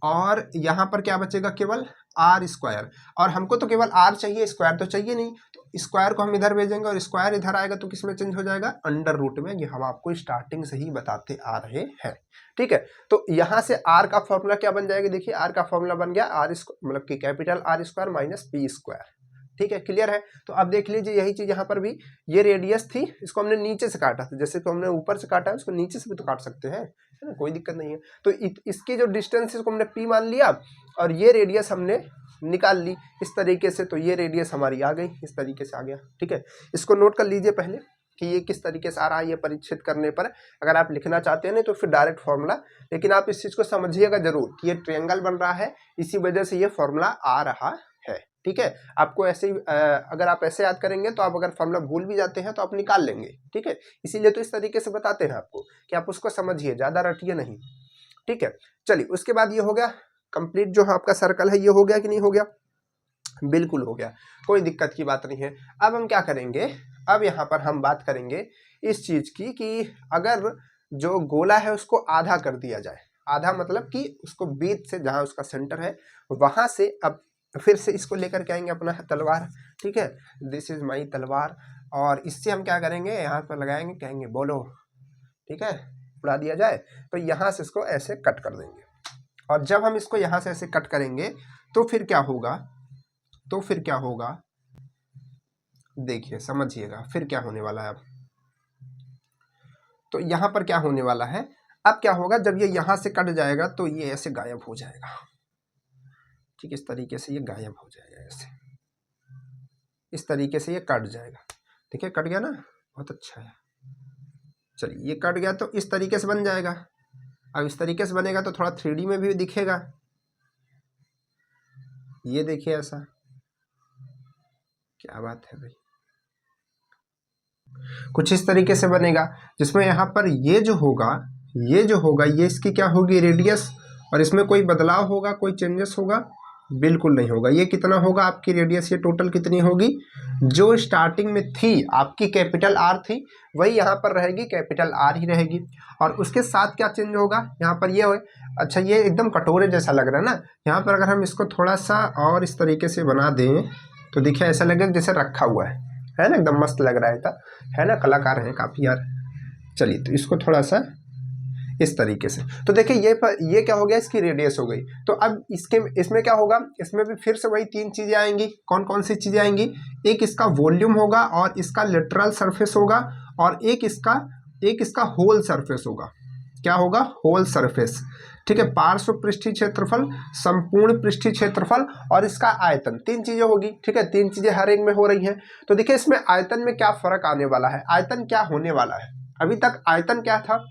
और यहां पर क्या बचेगा, केवल आर स्क्वायर, और हमको तो केवल आर चाहिए, स्क्वायर तो चाहिए नहीं, तो स्क्वायर को हम इधर भेजेंगे और स्क्वायर इधर आएगा तो किस में चेंज हो जाएगा, अंडर रूट में। ये हम आपको स्टार्टिंग से ही बताते आ रहे हैं, ठीक है। तो यहां से आर का फॉर्मूला क्या बन जाएगा, देखिए आर का फॉर्मूला बन गया आर मतलब कि capital R square minus P square, ठीक है, क्लियर है। तो अब देख लीजिए यही चीज यहाँ पर भी, ये रेडियस थी, इसको हमने नीचे से काटा था, जैसे तो हमने ऊपर से काटा है उसको नीचे से भी तो काट सकते हैं, है ना, कोई दिक्कत नहीं है। तो इसकी जो डिस्टेंस है इसको हमने p मान लिया और ये रेडियस हमने निकाल ली इस तरीके से, तो ये रेडियस हमारी आ गई, इस तरीके से आ गया, ठीक है। इसको नोट कर लीजिए पहले कि ये किस तरीके से आ रहा है, ये परिच्छेद करने पर अगर आप लिखना चाहते हैं नहीं तो फिर डायरेक्ट फॉर्मूला, लेकिन आप इस चीज को समझिएगा जरूर कि ये ट्रायंगल बन रहा है, इसी वजह से ये फॉर्मूला आ रहा है, ठीक है। आपको ऐसे ही अगर आप ऐसे याद करेंगे तो आप अगर फॉर्मूला भूल भी जाते हैं तो आप निकाल लेंगे, ठीक है। इसीलिए तो इस तरीके से बताते हैं आपको कि आप उसको समझिए, ज्यादा रटिए नहीं, ठीक है। चलिए उसके बाद ये हो गया कंप्लीट, जो आपका सर्कल है ये हो गया कि नहीं हो गया, बिल्कुल हो गया, कोई दिक्कत की बात नहीं है। अब हम क्या करेंगे, अब यहाँ पर हम बात करेंगे इस चीज की कि अगर जो गोला है उसको आधा कर दिया जाए, आधा मतलब कि उसको बीच से जहां उसका सेंटर है वहां से अब फिर से इसको लेकर के आएंगे अपना तलवार, ठीक है, दिस इज माई तलवार, और इससे हम क्या करेंगे, यहाँ पर लगाएंगे, कहेंगे बोलो, ठीक है, उड़ा दिया जाए, तो यहाँ से इसको ऐसे कट कर देंगे, और जब हम इसको यहाँ से ऐसे कट करेंगे तो फिर क्या होगा, तो फिर क्या होगा, देखिए समझिएगा फिर क्या होने वाला है। अब तो यहाँ पर क्या होने वाला है, अब क्या होगा, जब ये यहाँ से कट जाएगा तो ये ऐसे गायब हो जाएगा, ठीक, इस तरीके से ये गायब हो जाएगा, ऐसे इस तरीके से ये कट जाएगा, ठीक है, कट गया ना, बहुत अच्छा है। चलिए ये कट गया तो इस तरीके से बन जाएगा, अब इस तरीके से बनेगा तो थोड़ा 3D में भी दिखेगा, ये देखिए ऐसा, क्या बात है भाई, कुछ इस तरीके से बनेगा, जिसमें यहाँ पर ये जो होगा, ये जो होगा ये इसकी क्या होगी, रेडियस, और इसमें कोई बदलाव होगा, कोई चेंजेस होगा, बिल्कुल नहीं होगा। ये कितना होगा आपकी रेडियस, ये टोटल कितनी होगी, जो स्टार्टिंग में थी आपकी कैपिटल आर थी वही यहाँ पर रहेगी, कैपिटल आर ही रहेगी, और उसके साथ क्या चेंज होगा, यहाँ पर ये अच्छा ये एकदम कटोरे जैसा लग रहा है ना, यहाँ पर अगर हम इसको थोड़ा सा और इस तरीके से बना दें तो देखिए ऐसा लगेगा जैसे रखा हुआ है ना, एकदम मस्त लग रहा है ना, कलाकार हैं काफ़ी यार। चलिए तो इसको थोड़ा सा इस तरीके से, तो देखिए ये क्या हो गया, इसकी रेडियस हो गई। तो अब इसमें क्या होगा, इसमें भी फिर से वही तीन चीजें आएंगी, कौन कौन सी चीजें आएंगी, एक इसका वॉल्यूम होगा और इसका लेटरल सरफेस होगा, और एक इसका होल सरफेस होगा, क्या होगा, होल सरफेस, ठीक है, पार्श्व पृष्ठीय क्षेत्रफल, संपूर्ण पृष्ठीय क्षेत्रफल और इसका आयतन, तीन चीजें होगी, ठीक है, तीन चीजें हर एक में हो रही हैं। तो देखिए इसमें आयतन में क्या फर्क आने वाला है, आयतन क्या होने वाला है, अभी तक आयतन क्या था,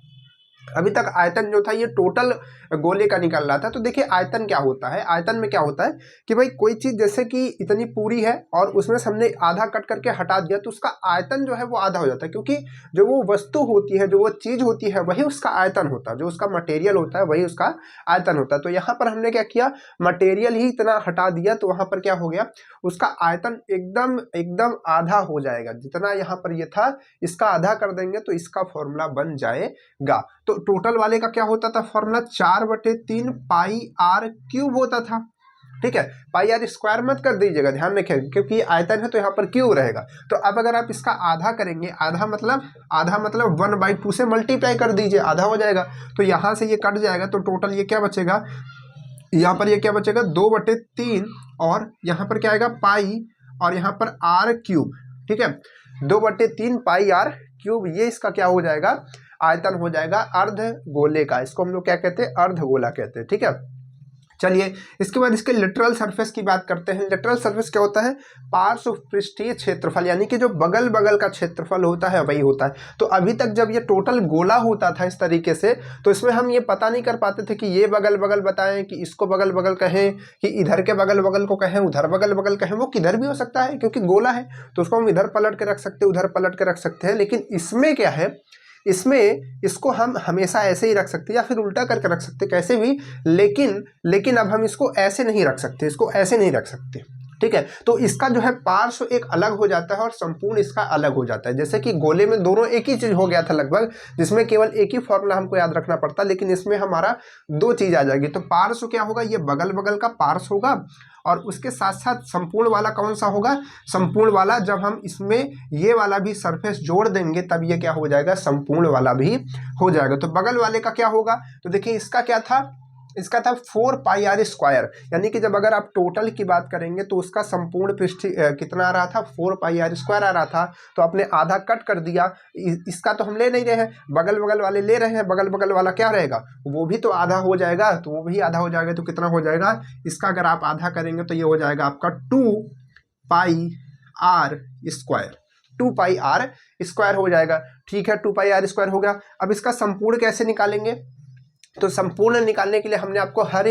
अभी तक आयतन जो था ये टोटल गोले का निकल रहा था। तो देखिए आयतन क्या होता है, आयतन में क्या होता है कि भाई कोई चीज जैसे कि इतनी पूरी है और उसमें से हमने आधा कट करके हटा दिया तो उसका आयतन जो है वो आधा हो जाता है, क्योंकि जो वो वस्तु होती है, जो वो चीज होती है वही उसका आयतन होता है, जो उसका मटेरियल होता है वही उसका आयतन होता है। तो यहाँ पर हमने क्या किया, मटेरियल ही इतना हटा दिया तो वहां पर क्या हो गया, उसका आयतन एकदम आधा हो जाएगा, जितना यहाँ पर ये था इसका आधा कर देंगे तो इसका फॉर्मूला बन जाएगा। तो टोटल वाले का क्या होता था फॉर्मूला, 4/3 पाई आर क्यूब होता था, ठीक है, पाई आर स्क्वायर मत कर दीजिएगा, ध्यान रखिएगा, क्योंकि ये आयतन है तो यहाँ पर क्यूब रहेगा। तो अब अगर आप इसका आधा करेंगे, आधा मतलब 1/2 से मल्टीप्लाई कर दीजिए, आधा हो जाएगा, तो यहाँ से ये कट जाएगा, तो टोटल ये क्या बचेगा, यहाँ पर ये क्या बचेगा, 2/3, और यहाँ पर क्या आएगा पाई, और यहाँ पर आर क्यूब, ठीक है, 2/3 पाई आर क्यूब, ये इसका क्या हो जाएगा, आयतन हो जाएगा अर्ध गोले का, इसको हम लोग क्या कहते हैं, अर्ध गोला कहते हैं, ठीक है। चलिए इसके बाद इसके लिटरल सरफेस की बात करते हैं। लिटरल सरफेस क्या होता है, पार्श्व पृष्ठीय क्षेत्रफल, यानी कि जो बगल बगल का क्षेत्रफल होता है वही होता है। तो अभी तक जब ये टोटल गोला होता था इस तरीके से, तो इसमें हम ये पता नहीं कर पाते थे कि ये बगल बगल बताएं, कि इसको बगल बगल कहें, कि इधर के बगल बगल को कहें, उधर बगल बगल कहें, वो किधर भी हो सकता है क्योंकि गोला है, तो उसको हम इधर पलट के रख सकते हैं, उधर पलट के रख सकते हैं। लेकिन इसमें क्या है, इसमें इसको हम हमेशा ऐसे ही रख सकते हैं या फिर उल्टा करके रख सकते, कैसे भी, लेकिन अब हम इसको ऐसे नहीं रख सकते, इसको ऐसे नहीं रख सकते, ठीक है। तो इसका जो है पार्श्व एक अलग हो जाता है और संपूर्ण इसका अलग हो जाता है। जैसे कि गोले में दोनों एक ही चीज हो गया था लगभग, जिसमें केवल एक ही फॉर्मूला हमको याद रखना पड़ता, लेकिन इसमें हमारा दो चीज आ जाएगी। तो पार्श्व क्या होगा, ये बगल बगल का पार्श्व होगा, और उसके साथ साथ संपूर्ण वाला कौन सा होगा, संपूर्ण वाला जब हम इसमें ये वाला भी सरफेस जोड़ देंगे तब ये क्या हो जाएगा, संपूर्ण वाला भी हो जाएगा। तो बगल वाले का क्या होगा, तो देखिए इसका क्या था, इसका था 4 पाई आर स्क्वायर, यानी कि जब अगर आप टोटल की बात करेंगे तो उसका संपूर्ण पृष्ठ कितना आ रहा था, 4 पाई आर स्क्वायर आ रहा था। तो आपने आधा कट कर दिया, इसका तो हम ले नहीं रहे हैं, बगल बगल वाले ले रहे हैं, बगल बगल वाला क्या रहेगा, वो भी तो आधा हो जाएगा, तो वो भी आधा हो जाएगा। तो कितना हो जाएगा, इसका अगर आप आधा करेंगे तो ये हो जाएगा आपका 2 pi r square, 2 pi r square हो जाएगा। ठीक है, 2 पाई आर स्क्वायर हो गया। अब इसका संपूर्ण कैसे निकालेंगे, तो संपूर्ण निकालने के लिए हमने आपको हर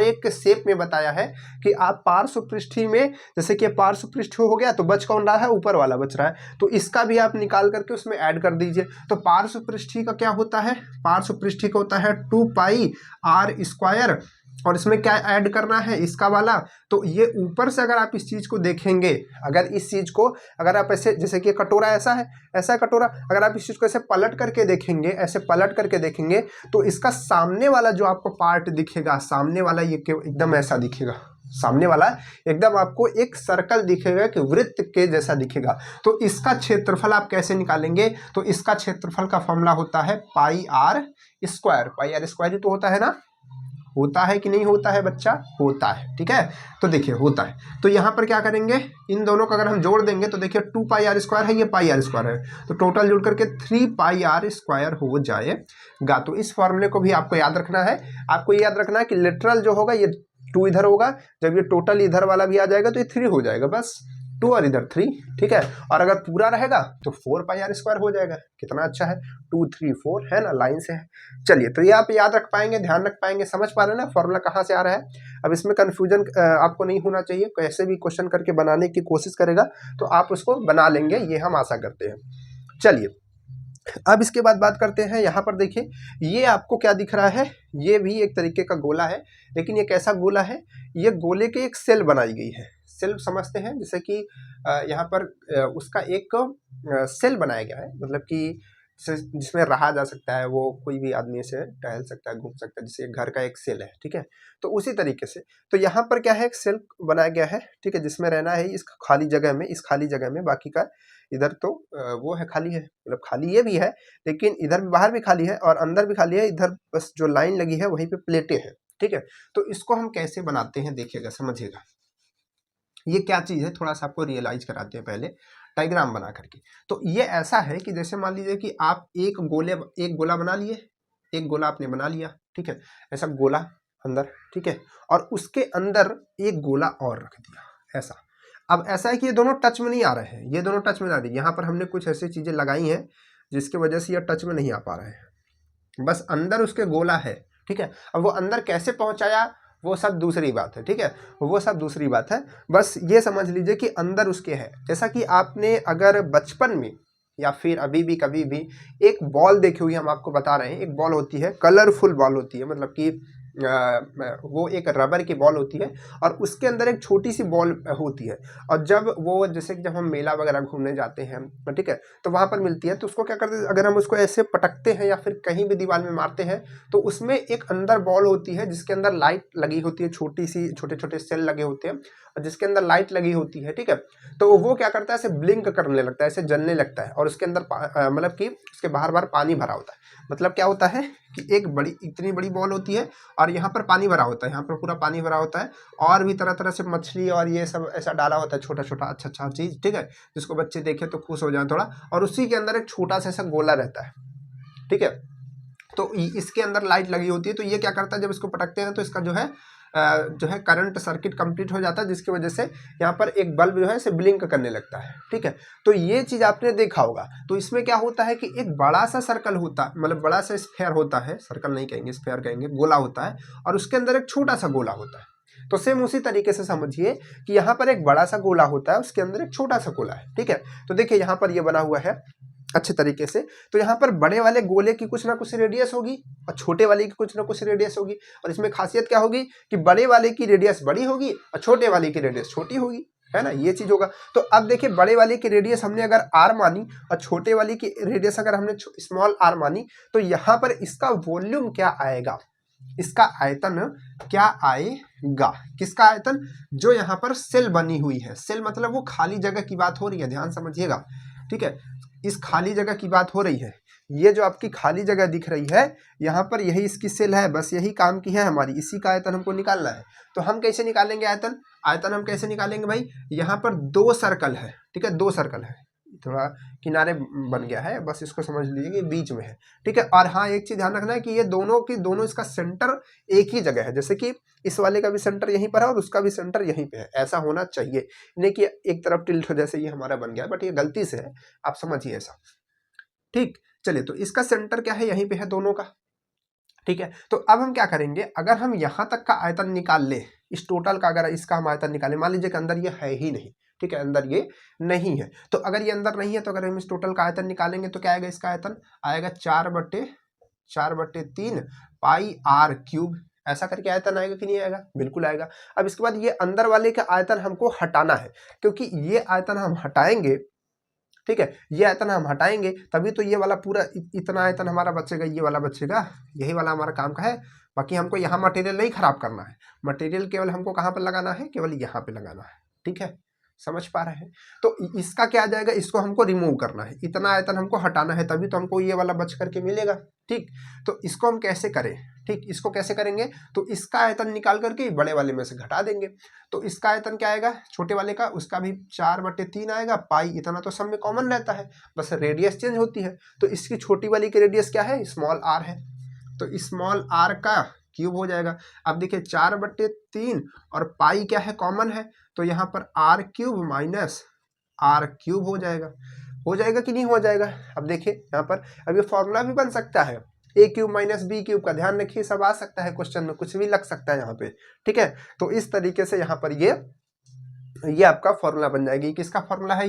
एक शेप में बताया है कि आप पार्श्व पृष्ठी में, जैसे कि पार्श्व पृष्ठ हो गया तो बच कौन रहा है, ऊपर वाला बच रहा है, तो इसका भी आप निकाल करके उसमें ऐड कर दीजिए। तो पार्श्व पृष्ठी का क्या होता है, पार्श्व पृष्ठी का होता है 2 पाई आर स्क्वायर, और इसमें क्या ऐड करना है, इसका वाला। तो ये ऊपर से अगर आप इस चीज को देखेंगे, अगर इस चीज को अगर आप ऐसे, जैसे कि कटोरा ऐसा है, ऐसा कटोरा, अगर आप इस चीज को ऐसे पलट करके देखेंगे, ऐसे पलट करके देखेंगे, तो इसका सामने वाला जो आपको पार्ट दिखेगा, सामने वाला ये एकदम ऐसा दिखेगा, सामने वाला एकदम आपको एक सर्कल दिखेगा कि वृत्त के जैसा दिखेगा। तो इसका क्षेत्रफल आप कैसे निकालेंगे, तो इसका क्षेत्रफल का फॉर्मूला होता है pi r square, pi r square ही तो होता है ना, होता है कि नहीं होता है बच्चा, होता है, ठीक है। तो देखिए होता है, तो यहाँ पर क्या करेंगे, इन दोनों को अगर हम जोड़ देंगे तो देखिए 2 पाई आर स्क्वायर है, ये पाई आर स्क्वायर है, तो टोटल जोड़ करके 3 पाई आर स्क्वायर हो जाएगा। तो इस फॉर्मूले को भी आपको याद रखना है, आपको याद रखना है कि लिटरल जो होगा ये 2 इधर होगा, जब ये टोटल इधर वाला भी आ जाएगा तो ये 3 हो जाएगा, बस 2 और इधर 3, ठीक है। और अगर पूरा रहेगा तो 4 पाई आर स्क्वायर हो जाएगा। कितना अच्छा है, 2 3 4 है ना, लाइन से है। चलिए, तो ये आप याद रख पाएंगे, ध्यान रख पाएंगे, समझ पा रहे हैं ना फॉर्मूला कहाँ से आ रहा है। अब इसमें कंफ्यूजन आपको नहीं होना चाहिए, कैसे भी क्वेश्चन करके बनाने की कोशिश करेगा तो आप उसको बना लेंगे, ये हम आशा करते हैं। चलिए, अब इसके बाद बात करते हैं, यहाँ पर देखिए ये आपको क्या दिख रहा है, ये भी एक तरीके का गोला है, लेकिन ये कैसा गोला है, ये गोले के एक सेल बनाई गई है, सेल समझते हैं, जैसे कि यहाँ पर उसका एक सेल बनाया गया है, मतलब कि जिसमें रहा जा सकता है, वो कोई भी आदमी से टहल सकता है, घूम सकता है, जैसे घर का एक सेल है, ठीक है। तो उसी तरीके से तो यहाँ पर क्या है, एक सेल बनाया गया है, ठीक है, जिसमें रहना है इस खाली जगह में, इस खाली जगह में, बाकी का इधर तो वो है, खाली है, मतलब खाली ये भी है, लेकिन इधर भी, बाहर भी खाली है और अंदर भी खाली है, इधर बस जो लाइन लगी है वहीं पे प्लेटें हैं, ठीक है। तो इसको हम कैसे बनाते हैं देखिएगा, समझिएगा ये क्या चीज़ है, थोड़ा सा आपको रियलाइज कराते हैं पहले डायग्राम बना करके। तो ये ऐसा है कि जैसे मान लीजिए कि आप एक गोला बना लिए, एक गोला आपने बना लिया, ठीक है, ऐसा गोला अंदर, ठीक है, और उसके अंदर एक गोला और रख दिया ऐसा। अब ऐसा है कि ये दोनों टच में नहीं आ रहे हैं, ये दोनों टच में नहीं आ रही, यहाँ पर हमने कुछ ऐसी चीज़ें लगाई हैं जिसकी वजह से ये टच में नहीं आ पा रहे हैं, बस अंदर उसके गोला है, ठीक है। अब वो अंदर कैसे पहुँचाया वो सब दूसरी बात है, ठीक है, वो सब दूसरी बात है, बस ये समझ लीजिए कि अंदर उसके है। जैसा कि आपने अगर बचपन में या फिर अभी भी कभी भी एक बॉल देखी हुई, हम आपको बता रहे हैं, एक बॉल होती है, कलरफुल बॉल होती है, मतलब कि वो एक रबर की बॉल होती है और उसके अंदर एक छोटी सी बॉल होती है, और जब वो, जैसे कि जब हम मेला वगैरह घूमने जाते हैं, ठीक है, तो वहाँ पर मिलती है, तो उसको क्या करते हैं, अगर हम उसको ऐसे पटकते हैं या फिर कहीं भी दीवार में मारते हैं तो उसमें एक अंदर बॉल होती है जिसके अंदर लाइट लगी होती है, छोटी सी, छोटे छोटे सेल लगे होते हैं और जिसके अंदर लाइट लगी होती है, ठीक है। तो वो क्या करता है, ऐसे ब्लिंक करने लगता है, ऐसे जलने लगता है, और उसके अंदर मतलब कि उसके बाहर बाहर पानी भरा होता है। मतलब क्या होता है कि एक बड़ी, इतनी बड़ी बॉल होती है और यहाँ पर पानी भरा होता है, यहाँ पर पूरा पानी भरा होता है, और भी तरह तरह से मछली और ये सब ऐसा डाला होता है, छोटा छोटा अच्छा अच्छा चीज़, ठीक है, जिसको बच्चे देखें तो खुश हो जाए थोड़ा, और उसी के अंदर एक छोटा सा ऐसा गोला रहता है, ठीक है। तो इसके अंदर लाइट लगी होती है, तो ये क्या करता है, जब इसको पटकते हैं तो इसका जो है करंट सर्किट कंप्लीट हो जाता है, जिसकी वजह से यहाँ पर एक बल्ब जो है इसे ब्लिंक करने लगता है, ठीक है। तो ये चीज़ आपने देखा होगा। तो इसमें क्या होता है कि एक बड़ा सा सर्कल होता है, मतलब बड़ा सा स्फेयर होता है, सर्कल नहीं कहेंगे, स्फेयर कहेंगे, गोला होता है, और उसके अंदर एक छोटा सा गोला होता है। तो सेम उसी तरीके से समझिए कि यहाँ पर एक बड़ा सा गोला होता है, उसके अंदर एक छोटा सा गोला है, ठीक है। तो देखिए यहाँ पर ये बना हुआ है, अच्छे तरीके से। तो यहाँ पर बड़े वाले गोले की कुछ ना कुछ रेडियस होगी और छोटे वाले की कुछ ना कुछ रेडियस होगी, और इसमें खासियत क्या होगी कि बड़े वाले की रेडियस बड़ी होगी और छोटे वाले की रेडियस छोटी होगी, है ना, ये चीज होगा। तो अब देखिए बड़े वाले की रेडियस हमने अगर r मानी और छोटे वाले की रेडियस अगर हमने स्मॉल r मानी, तो यहाँ पर इसका वॉल्यूम क्या आएगा, इसका आयतन क्या आएगा, किसका आयतन, जो यहाँ पर सेल बनी हुई है, सेल मतलब वो खाली जगह की बात हो रही है, ध्यान समझिएगा, ठीक है, इस खाली जगह की बात हो रही है। ये जो आपकी खाली जगह दिख रही है यहाँ पर, यही इसकी सेल है, बस यही काम की है हमारी, इसी का आयतन हमको निकालना है। तो हम कैसे निकालेंगे आयतन, आयतन हम कैसे निकालेंगे भाई, यहाँ पर 2 सर्कल है, ठीक है, 2 सर्कल है, थोड़ा किनारे बन गया है, बस इसको समझ लीजिए कि बीच में है, ठीक है। और हाँ एक चीज ध्यान रखना है कि ये दोनों की दोनों इसका सेंटर एक ही जगह है, जैसे कि इस वाले का भी सेंटर यहीं पर है और उसका भी सेंटर यहीं पे है, ऐसा होना चाहिए, नहीं कि एक तरफ टिल्ट हो, जैसे ये हमारा बन गया, बट ये गलती से है, आप समझिए ऐसा, ठीक। चलिए, तो इसका सेंटर क्या है, यहीं पे है दोनों का, ठीक है। तो अब हम क्या करेंगे, अगर हम यहाँ तक का आयतन निकाल ले, इस टोटल का अगर इसका हम आयतन निकालें, मान लीजिए कि अंदर ये है ही नहीं, ठीक है, अंदर ये नहीं है, तो अगर ये अंदर नहीं है तो अगर हम इस टोटल का आयतन निकालेंगे तो क्या आएगा, इसका आयतन आएगा 4/3 पाई r क्यूब, ऐसा करके आयतन आएगा कि नहीं आएगा, बिल्कुल आएगा। अब इसके बाद ये अंदर वाले का आयतन हमको हटाना है, क्योंकि ये आयतन हम हटाएंगे, ठीक है, ये आयतन हम हटाएंगे तभी तो ये वाला पूरा इतना आयतन हमारा बचेगा, ये वाला बचेगा, यही वाला हमारा काम का है। बाकी हमको यहाँ मटेरियल नहीं खराब करना है, मटेरियल केवल हमको कहाँ पर लगाना है, केवल यहाँ पे लगाना है, ठीक है, समझ पा रहे हैं। तो इसका क्या आ जाएगा, इसको हमको रिमूव करना है, इतना आयतन हमको हटाना है, तभी तो हमको ये वाला बच करके मिलेगा, ठीक। तो इसको हम कैसे करें, ठीक, इसको कैसे करेंगे, तो इसका आयतन निकाल करके बड़े वाले में से घटा देंगे, तो इसका आयतन क्या आएगा छोटे वाले का, उसका भी 4/3 आएगा, पाई इतना तो सब में कॉमन रहता है, बस रेडियस चेंज होती है। तो इसकी छोटी वाली की रेडियस क्या है, स्मॉल r है, तो स्मॉल r का क्यूब हो जाएगा। अब देखिए 4/3 और पाई क्या है, कॉमन है, तो यहाँ पर r cube minus r cube हो जाएगा कि नहीं हो जाएगा। अब देखिए यहाँ पर, अब ये फॉर्मूला भी बन सकता है, a cube minus B cube का, ध्यान रखिए सब आ सकता है क्वेश्चन में, कुछ भी लग सकता है यहाँ पे, ठीक है। तो इस तरीके से यहाँ पर ये आपका फॉर्मूला बन जाएगी। किसका फॉर्मूला है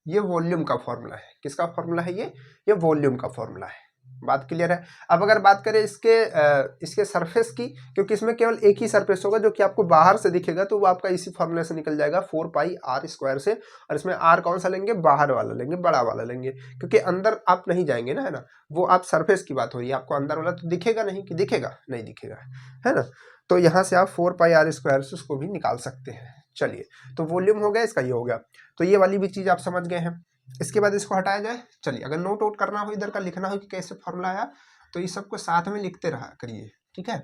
ये वॉल्यूम का फॉर्मूला है। किसका फॉर्मूला है ये वॉल्यूम का फॉर्मूला है। बात क्लियर है। अब अगर बात करें इसके सरफेस की, क्योंकि इसमें केवल एक ही सरफेस होगा जो कि आपको बाहर से दिखेगा, तो वो आपका इसी फॉर्मूले से निकल जाएगा 4πr² से, और इसमें r कौन सा लेंगे, बाहर वाला लेंगे, बड़ा वाला लेंगे, क्योंकि अंदर आप नहीं जाएंगे ना, है ना, वो आप सरफेस की बात हो रही है, आपको अंदर वाला तो दिखेगा नहीं, कि दिखेगा नहीं दिखेगा, है ना। तो यहाँ से आप 4πr² से उसको भी निकाल सकते हैं। चलिए, तो वॉल्यूम हो गया, इसका ये हो गया, तो ये वाली भी चीज आप समझ गए हैं। इसके बाद इसको हटाया जाए। चलिए, अगर नोट आउट करना हो, इधर का लिखना हो कि कैसे फॉर्मूला आया, तो ये सबको साथ में लिखते रहा करिए, ठीक है।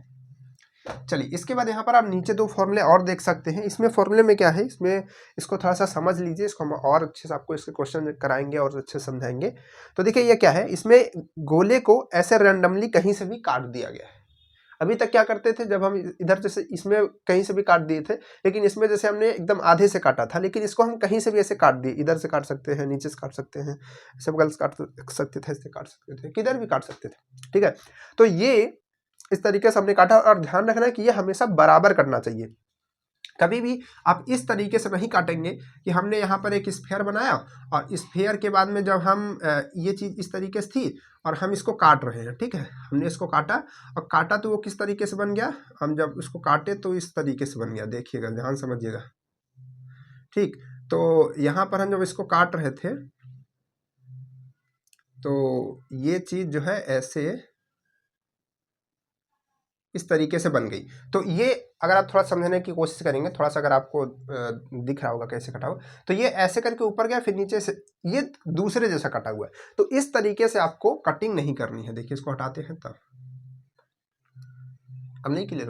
चलिए, इसके बाद यहाँ पर आप नीचे 2 फॉर्मूले और देख सकते हैं। इसमें फॉर्मूले में क्या है, इसमें इसको थोड़ा सा समझ लीजिए, इसको हम और अच्छे से आपको इसके क्वेश्चन कराएंगे और अच्छे से समझाएंगे। तो देखिए ये क्या है, इसमें गोले को ऐसे रैंडमली कहीं से भी काट दिया गया है। अभी तक क्या करते थे, जब हम इधर जैसे इसमें कहीं से भी काट दिए थे, लेकिन इसमें जैसे हमने एकदम आधे से काटा था, लेकिन इसको हम कहीं से भी ऐसे काट दिए, इधर से काट सकते हैं, नीचे से काट सकते हैं, ऐसे बगल से काट सकते थे, ऐसे काट सकते थे, किधर भी काट सकते थे, ठीक है। तो ये इस तरीके से हमने काटा, और ध्यान रखना है कि ये हमेशा बराबर करना चाहिए। कभी भी आप इस तरीके से नहीं काटेंगे कि हमने यहाँ पर एक स्फेयर बनाया, और स्फेयर के बाद में जब हम ये चीज़ इस तरीके से थी और हम इसको काट रहे हैं, ठीक है, हमने इसको काटा, और काटा तो वो किस तरीके से बन गया, हम जब उसको काटे तो इस तरीके से बन गया, देखिएगा, ध्यान समझिएगा, ठीक। तो यहाँ पर हम जब इसको काट रहे थे तो ये चीज़ जो है ऐसे इस तरीके से बन गई। तो ये अगर आप थोड़ा समझने की कोशिश करेंगे, थोड़ा सा अगर आपको दिख रहा होगा कैसे कटा हुआ, तो ये ऐसे करके ऊपर गया, फिर नीचे से ये दूसरे जैसा कटा हुआ है। तो इस तरीके से आपको कटिंग नहीं करनी है। देखिए, इसको हटाते हैं तब, अब नहीं क्लियर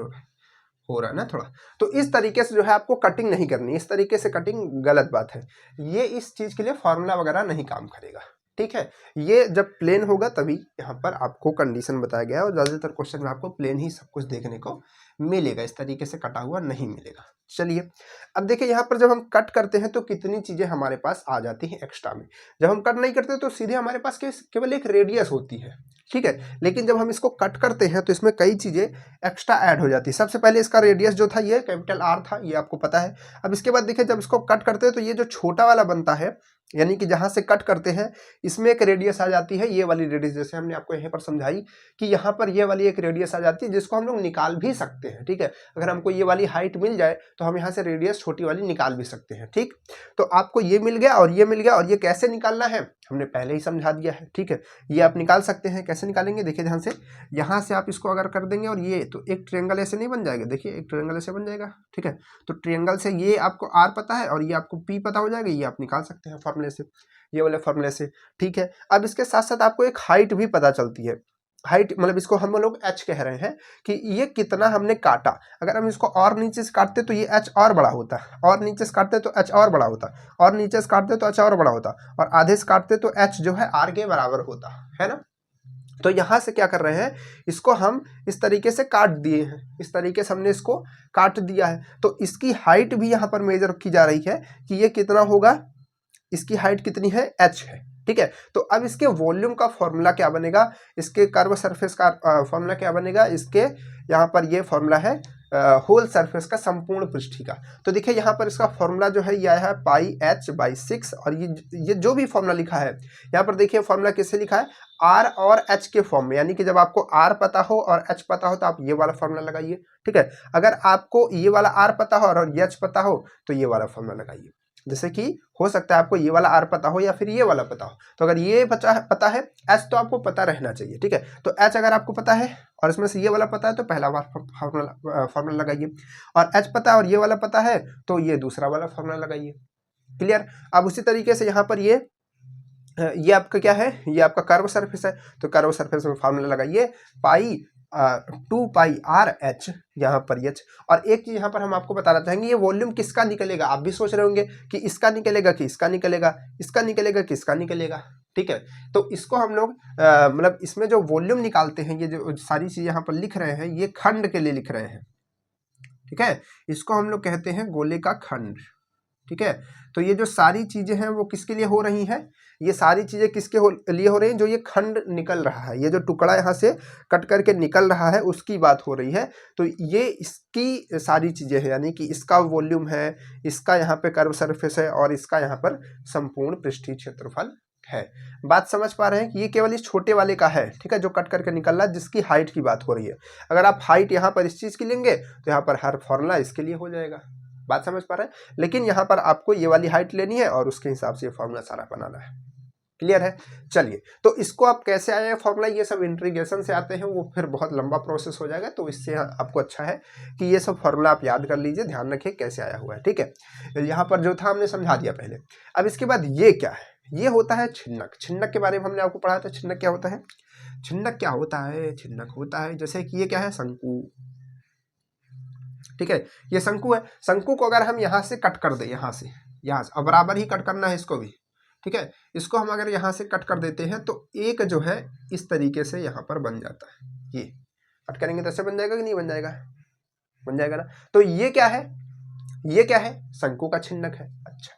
हो रहा है ना थोड़ा। तो इस तरीके से जो है आपको कटिंग नहीं करनी, इस तरीके से कटिंग गलत बात है। ये इस चीज के लिए फॉर्मूला वगैरह नहीं काम करेगा, ठीक है। ये जब प्लेन होगा तभी यहाँ पर आपको कंडीशन बताया गया है, और ज़्यादातर क्वेश्चन में आपको प्लेन ही सब कुछ देखने को मिलेगा, इस तरीके से कटा हुआ नहीं मिलेगा। चलिए, अब देखिए यहाँ पर जब हम कट करते हैं तो कितनी चीज़ें हमारे पास आ जाती हैं एक्स्ट्रा में। जब हम कट नहीं करते तो सीधे हमारे पास केवल एक रेडियस होती है, ठीक है। लेकिन जब हम इसको कट करते हैं तो इसमें कई चीज़ें एक्स्ट्रा ऐड हो जाती है। सबसे पहले इसका रेडियस जो था ये कैपिटल आर था, ये आपको पता है। अब इसके बाद देखिए जब इसको कट करते हैं तो ये जो छोटा वाला बनता है, यानी कि जहाँ से कट करते हैं इसमें एक रेडियस आ जाती है, ये वाली रेडियस, जैसे हमने आपको यहाँ पर समझाई कि यहाँ पर ये वाली एक रेडियस आ जाती है जिसको हम लोग निकाल भी सकते हैं। ठीक है, अगर हमको ये वाली हाइट मिल जाए तो हम यहाँ से रेडियस छोटी वाली निकाल भी सकते हैं। ठीक, तो आपको ये मिल गया और ये मिल गया, और ये कैसे निकालना है हमने पहले ही समझा दिया है। ठीक है, ये आप निकाल सकते हैं। कैसे निकालेंगे देखिए ध्यान से, यहाँ से आप इसको अगर कर देंगे और ये, तो एक ट्रायंगल ऐसे नहीं बन जाएगा, देखिए एक ट्रायंगल ऐसे बन जाएगा। ठीक है, तो ट्रायंगल से ये आपको आर पता है और ये आपको पी पता हो जाएगा, ये आप निकाल सकते हैं फॉर्मूले से, ये वाले फॉर्मूले से। ठीक है, अब इसके साथ साथ आपको एक हाइट भी पता चलती है। हाइट मतलब इसको हम लोग एच कह रहे हैं कि ये कितना हमने काटा। अगर हम इसको और नीचे से काटते तो ये एच और बड़ा होता, और नीचे से काटते तो एच और बड़ा होता, और नीचे से काटते तो एच और बड़ा होता, और आधे से काटते तो एच जो है आर के बराबर होता है ना। तो यहाँ से क्या कर रहे हैं, इसको हम इस तरीके से काट दिए हैं, इस तरीके से हमने इसको काट दिया है। तो इसकी हाइट भी यहाँ पर मेजर की जा रही है कि ये कितना होगा, इसकी हाइट कितनी है, एच है। ठीक है, तो अब इसके वॉल्यूम का फॉर्मूला क्या बनेगा, इसके कर्व सरफेस का फॉर्मूला क्या बनेगा, इसके यहाँ पर ये फॉर्मूला है होल सरफेस का, संपूर्ण पृष्ठ का। तो देखिए यहाँ पर इसका फॉर्मूला जो है ये आया है पाई एच बाई 6, और ये जो भी फॉर्मूला लिखा है यहाँ पर देखिए फॉर्मूला किससे लिखा है, आर और एच के फॉर्म में। यानी कि जब आपको आर पता हो और एच पता हो तो आप ये वाला फॉर्मूला लगाइए। ठीक है, अगर आपको ये वाला आर पता हो और ये एच पता हो तो ये वाला फॉर्मूला लगाइए। जैसे कि हो सकता है आपको ये वाला आर पता हो या फिर ये वाला पता हो, तो अगर ये पता है एच तो आपको पता रहना चाहिए। ठीक है, तो एच अगर आपको पता है और इसमें से ये वाला पता है तो पहला वाला फॉर्मूला लगाइए, और एच पता है और ये वाला पता है तो ये दूसरा वाला फॉर्मूला लगाइए। क्लियर। अब उसी तरीके से यहाँ पर ये आपका क्या है, ये आपका कर्व सरफेस है, तो कर्व सरफेस में फॉर्मूला लगाइए पाई 2 पाई आर एच, यहाँ पर एच। और एक चीज यहाँ पर हम आपको बताना चाहेंगे, ये वॉल्यूम किसका निकलेगा। आप भी सोच रहे होंगे कि इसका निकलेगा कि इसका निकलेगा, इसका निकलेगा कि इसका निकलेगा। ठीक है, तो इसको हम लोग मतलब इसमें जो वॉल्यूम निकालते हैं, ये जो सारी चीज यहाँ पर लिख रहे हैं ये खंड के लिए लिख रहे हैं। ठीक है, इसको हम लोग कहते हैं गोले का खंड। ठीक है, तो ये जो सारी चीजें हैं वो किसके लिए हो रही हैं, ये सारी चीजें किसके लिए हो रही हैं, जो ये खंड निकल रहा है, ये जो टुकड़ा यहाँ से कट करके निकल रहा है उसकी बात हो रही है। तो ये इसकी सारी चीजें हैं, यानी कि इसका वॉल्यूम है, इसका यहाँ पे कर्व सरफेस है, और इसका यहाँ पर संपूर्ण पृष्ठीय क्षेत्रफल है। बात समझ पा रहे हैं कि ये केवल इस छोटे वाले का है। ठीक है, जो कट करके निकल रहा है, जिसकी हाइट की बात हो रही है। अगर आप हाइट यहाँ पर इस चीज की लेंगे तो यहाँ पर हर फॉर्मूला इसके लिए हो जाएगा। बात समझ पा रहे हैं, लेकिन यहाँ पर आपको ये वाली हाइट लेनी है और उसके हिसाब से ये फॉर्मूला सारा बनाना है। क्लियर है। चलिए, तो इसको आप कैसे आया फॉर्मूला, ये सब इंटीग्रेशन से आते हैं, वो फिर बहुत लंबा प्रोसेस हो जाएगा। तो इससे आपको अच्छा है कि ये सब फॉर्मूला आप याद कर लीजिए, ध्यान रखिए कैसे आया हुआ है। ठीक है, यहाँ पर जो था हमने समझा दिया पहले। अब इसके बाद ये क्या है, ये होता है छिन्नक। छिन्नक के बारे में हमने आपको पढ़ा था। छिन्नक क्या होता है, छिन्नक क्या होता है, छिन्नक होता है जैसे कि ये क्या है, शंकु। ठीक है, ये शंकु है। शंकु को अगर हम यहाँ से कट कर दे, यहाँ से अब बराबर ही कट करना है इसको भी। ठीक है, इसको हम अगर यहाँ से कट कर देते हैं तो एक जो है इस तरीके से यहाँ पर बन जाता है। ये कट करेंगे तो ऐसे बन जाएगा कि नहीं बन जाएगा, बन जाएगा ना। तो ये क्या है, ये क्या है, शंकु का छिन्नक है। अच्छा,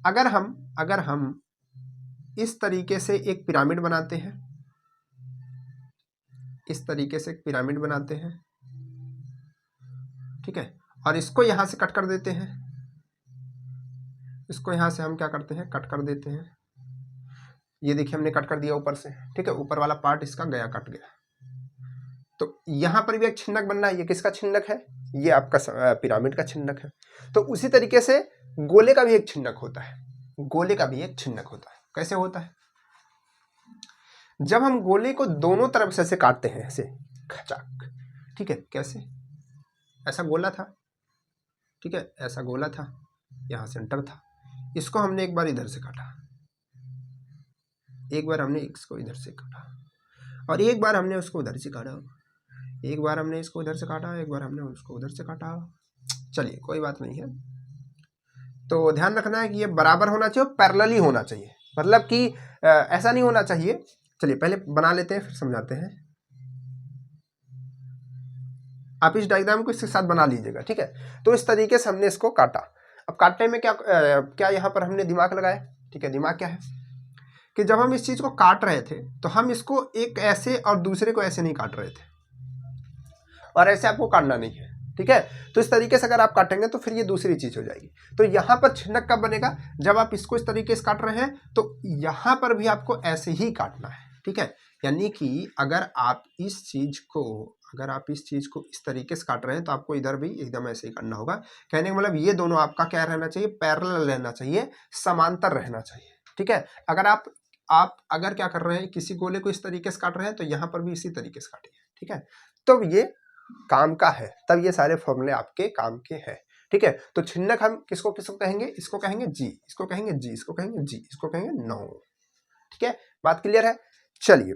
अगर हम इस तरीके से एक पिरामिड बनाते हैं, इस तरीके से एक पिरामिड बनाते हैं, ठीक है, और इसको यहां से कट कर देते हैं, इसको यहां से हम क्या करते हैं, कट कर देते हैं। ये देखिए हमने कट कर दिया ऊपर से। ठीक है, ऊपर वाला पार्ट इसका गया, कट गया। तो यहां पर भी एक छिन्नक बनना है। ये किसका छिन्नक है, ये आपका पिरामिड का छिन्नक है। तो उसी तरीके से गोले का भी एक छिन्नक होता है, गोले का भी एक छिन्नक होता है। कैसे होता है, जब हम गोले को दोनों तरफ से ऐसे काटते हैं, ऐसे खचाक। ठीक है, कैसे, ऐसा गोला था, ठीक है, ऐसा गोला था, यहाँ सेंटर था, इसको हमने एक बार इधर से काटा, एक बार हमने इसको इधर से काटा, और एक बार हमने उसको उधर से काटा, एक बार हमने इसको उधर से काटा, एक बार हमने उसको उधर से काटा। चलिए कोई बात नहीं है। तो ध्यान रखना है कि ये बराबर होना चाहिए और पैरेलली होना चाहिए, मतलब कि ऐसा नहीं होना चाहिए। चलिए पहले बना लेते हैं फिर समझाते हैं। आप इस डायग्राम को इसके साथ बना लीजिएगा। ठीक है, तो इस तरीके से हमने इसको काटा। अब काटने में क्या यहाँ पर हमने दिमाग लगाया। ठीक है, दिमाग क्या है, कि जब हम इस चीज़ को काट रहे थे तो हम इसको एक ऐसे और दूसरे को ऐसे नहीं काट रहे थे, और ऐसे आपको काटना नहीं है, ठीक है। तो इस तरीके से अगर आप काटेंगे तो फिर ये दूसरी चीज़ हो जाएगी। तो यहाँ पर छिन्नक कब बनेगा, जब आप इसको इस तरीके से काट रहे हैं तो यहाँ पर भी आपको ऐसे ही काटना है, ठीक है। यानी कि अगर आप इस चीज़ को इस तरीके से काट रहे हैं तो आपको इधर भी एकदम ऐसे ही करना होगा। कहने का मतलब ये दोनों आपका क्या रहना चाहिए, पैरेलल रहना चाहिए, समांतर रहना चाहिए, ठीक है। अगर आप अगर क्या कर रहे हैं, किसी गोले को इस तरीके से काट रहे हैं तो यहाँ पर भी इसी तरीके से काटिए, ठीक है। तो ये काम का है, तब ये सारे फॉर्मूले आपके काम के हैं, ठीक है। तो छिन्नक हम किसको किसको कहेंगे, इसको कहेंगे जी, इसको कहेंगे जी, इसको कहेंगे जी, इसको कहेंगे नो, ठीक है। बात क्लियर है। चलिए,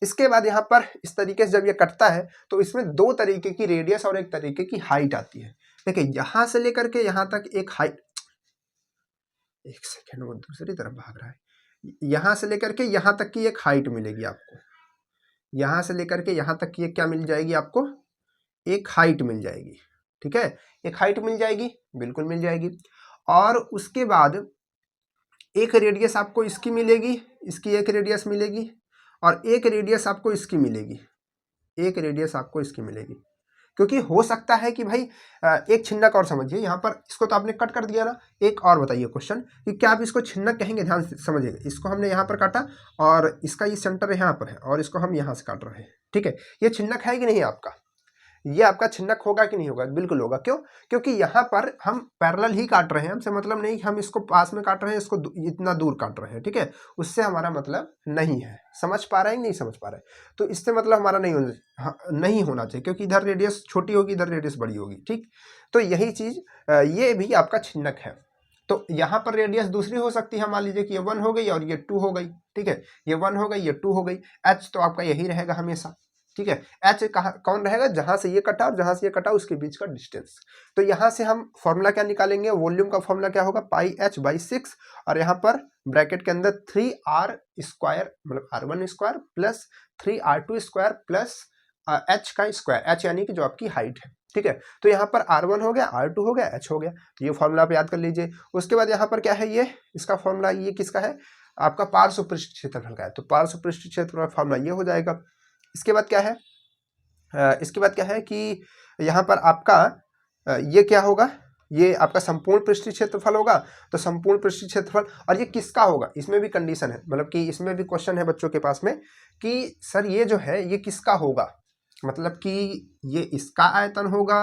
इसके बाद यहाँ पर इस तरीके से जब ये कटता है तो इसमें दो तरीके की रेडियस और एक तरीके की हाइट आती है। देखिए यहां से लेकर के यहां तक एक हाइट, एक सेकेंड वो दूसरी तरफ भाग रहा है, यहां से लेकर के यहां तक की एक हाइट मिलेगी आपको, यहां से लेकर के यहां तक की एक क्या मिल जाएगी आपको, एक हाइट मिल जाएगी, ठीक है। एक हाइट मिल जाएगी, बिल्कुल मिल जाएगी। और उसके बाद एक रेडियस आपको इसकी मिलेगी, इसकी एक रेडियस मिलेगी, और एक रेडियस आपको इसकी मिलेगी, एक रेडियस आपको इसकी मिलेगी। क्योंकि हो सकता है कि भाई एक छिन्नक और समझिए, यहाँ पर इसको तो आपने कट कर दिया ना, एक और बताइए क्वेश्चन कि क्या आप इसको छिन्नक कहेंगे, ध्यान से समझिएगा। इसको हमने यहाँ पर काटा और इसका ये सेंटर यहाँ पर है और इसको हम यहाँ से काट रहे हैं, ठीक है। ये छिन्नक है कि नहीं आपका, ये आपका छिन्नक होगा कि नहीं होगा, बिल्कुल होगा। क्यों, क्योंकि यहाँ पर हम पैरेलल ही काट रहे हैं, हमसे मतलब नहीं कि हम इसको पास में काट रहे हैं, इसको इतना दूर काट रहे हैं, ठीक है। उससे हमारा मतलब नहीं है, समझ पा रहे हैं नहीं समझ पा रहे हैं, तो इससे मतलब हमारा नहीं होना चाहिए, क्योंकि इधर रेडियस छोटी होगी, इधर रेडियस बड़ी होगी, ठीक। तो यही चीज़ ये भी आपका छिन्नक है। तो यहाँ पर रेडियस दूसरी हो सकती है, मान लीजिए कि ये 1 हो गई और ये 2 हो गई, ठीक है। ये 1 हो गई, ये 2 हो गई। एच तो आपका यही रहेगा हमेशा, ठीक है। एच कौन रहेगा, जहां से ये कटा और जहां से ये कटा उसके बीच का डिस्टेंस। तो यहां से हम फॉर्मूला क्या निकालेंगे, वॉल्यूम का फॉर्मूला क्या होगा, पाई एच बाई 6, और यहाँ पर ब्रैकेट के अंदर 3r स्क्वायर मतलब r1 square plus 3r2 square plus H का स्क्वायर, एच यानी कि जो आपकी हाइट है, ठीक है। तो यहाँ पर r1 हो गया, r2 हो गया, h हो गया, ये फॉर्मूला आप याद कर लीजिए। उसके बाद यहाँ पर क्या है, ये इसका फॉर्मूला, ये किसका है, आपका पार्श्व पृष्ठ क्षेत्रफल का है, तो पार्श्व पृष्ठ क्षेत्रफल फॉर्मूला ये हो जाएगा। इसके बाद क्या है, इसके बाद क्या है कि यहाँ पर आपका ये क्या होगा, ये आपका संपूर्ण पृष्ठीय क्षेत्रफल होगा। तो संपूर्ण पृष्ठीय क्षेत्रफल, और ये किसका होगा, इसमें भी कंडीशन है, मतलब कि इसमें भी क्वेश्चन है बच्चों के पास में कि सर ये जो है ये किसका होगा, मतलब कि ये इसका आयतन होगा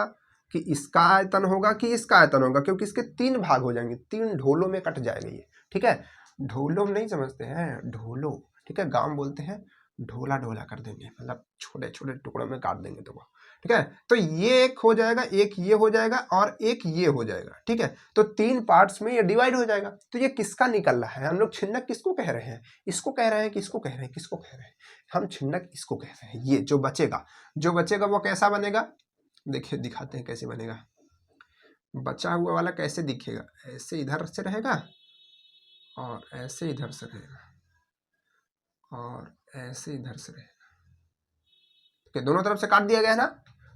कि इसका आयतन होगा कि इसका आयतन होगा, क्योंकि इसके 3 भाग हो जाएंगे, 3 ढोलों में कट जाएगा ये, ठीक है। ढोलों में नहीं समझते हैं, ढोलो, ठीक है, गांव बोलते हैं ढोला ढोला कर देंगे, मतलब छोटे छोटे टुकड़ों में काट देंगे तुमको, ठीक है। तो ये एक हो जाएगा, एक ये हो जाएगा और एक ये हो जाएगा, ठीक है। तो 3 पार्ट्स में ये डिवाइड हो जाएगा। तो ये किसका निकल रहा है, हम लोग छिन्नक किसको कह रहे हैं, इसको कह रहे हैं, किसको कह रहे हैं, किसको कह रहे हैं, हम छिन्नक इसको कह रहे हैं। ये जो बचेगा वो कैसा बनेगा, देखिए दिखाते हैं कैसे बनेगा। बचा हुआ वाला कैसे दिखेगा, ऐसे इधर से रहेगा और ऐसे इधर से रहेगा और ऐसे इधर से रहेगा, ठीक, दोनों तरफ से काट दिया गया है ना,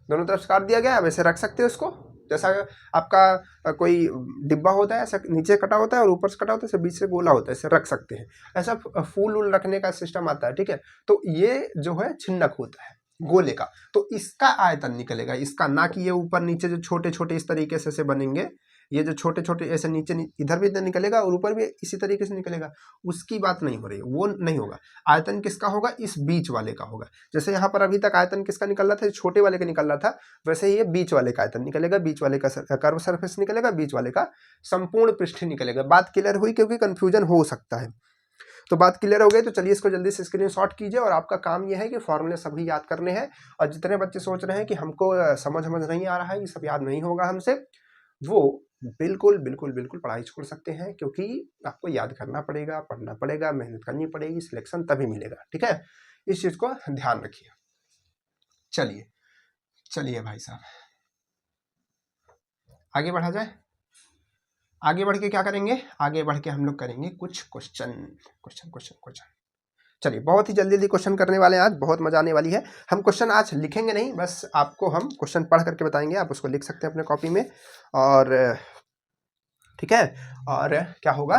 दोनों तरफ से काट दिया गया है। अब ऐसे रख सकते हो इसको, जैसा आपका कोई डिब्बा होता है, ऐसा नीचे कटा होता है और ऊपर से कटा होता है, ऐसे बीच से गोला होता है, ऐसे रख सकते हैं। ऐसा फूल उल रखने का सिस्टम आता है, ठीक है। तो ये जो है छिन्नक होता है गोले का, तो इसका आयतन निकलेगा, इसका, ना कि ये ऊपर नीचे जो छोटे छोटे इस तरीके से बनेंगे, ये जो छोटे छोटे ऐसे नीचे इधर भी निकलेगा और ऊपर भी इसी तरीके से निकलेगा, उसकी बात नहीं हो रही, वो नहीं होगा। आयतन किसका होगा, इस बीच वाले का होगा। जैसे यहाँ पर अभी तक आयतन किसका निकल रहा था, छोटे वाले का निकल रहा था, वैसे ही ये बीच वाले का आयतन निकलेगा, बीच वाले का कर्व सरफेस निकलेगा, बीच वाले का संपूर्ण पृष्ठ निकलेगा। बात क्लियर हुई, क्योंकि कंफ्यूजन हो सकता है। तो बात क्लियर हो गई, तो चलिए इसको जल्दी से स्क्रीनशॉट कीजिए, और आपका काम यह है कि फॉर्मूले सभी याद करने हैं। और जितने बच्चे सोच रहे हैं कि हमको समझ नहीं आ रहा है, ये सब याद नहीं होगा हमसे, वो बिल्कुल बिल्कुल बिल्कुल पढ़ाई छोड़ सकते हैं, क्योंकि आपको याद करना पड़ेगा, पढ़ना पड़ेगा, मेहनत करनी पड़ेगी, सिलेक्शन तभी मिलेगा, ठीक है। इस चीज को ध्यान रखिए। चलिए भाई साहब आगे बढ़ा जाए। आगे बढ़ के क्या करेंगे, आगे बढ़ के हम लोग करेंगे कुछ क्वेश्चन। चलिए बहुत ही जल्दी क्वेश्चन करने वाले हैं आज, बहुत मजा आने वाली है। हम क्वेश्चन आज लिखेंगे नहीं, बस आपको हम क्वेश्चन पढ़ करके बताएंगे, आप उसको लिख सकते हैं अपने कॉपी में, और ठीक है। और क्या होगा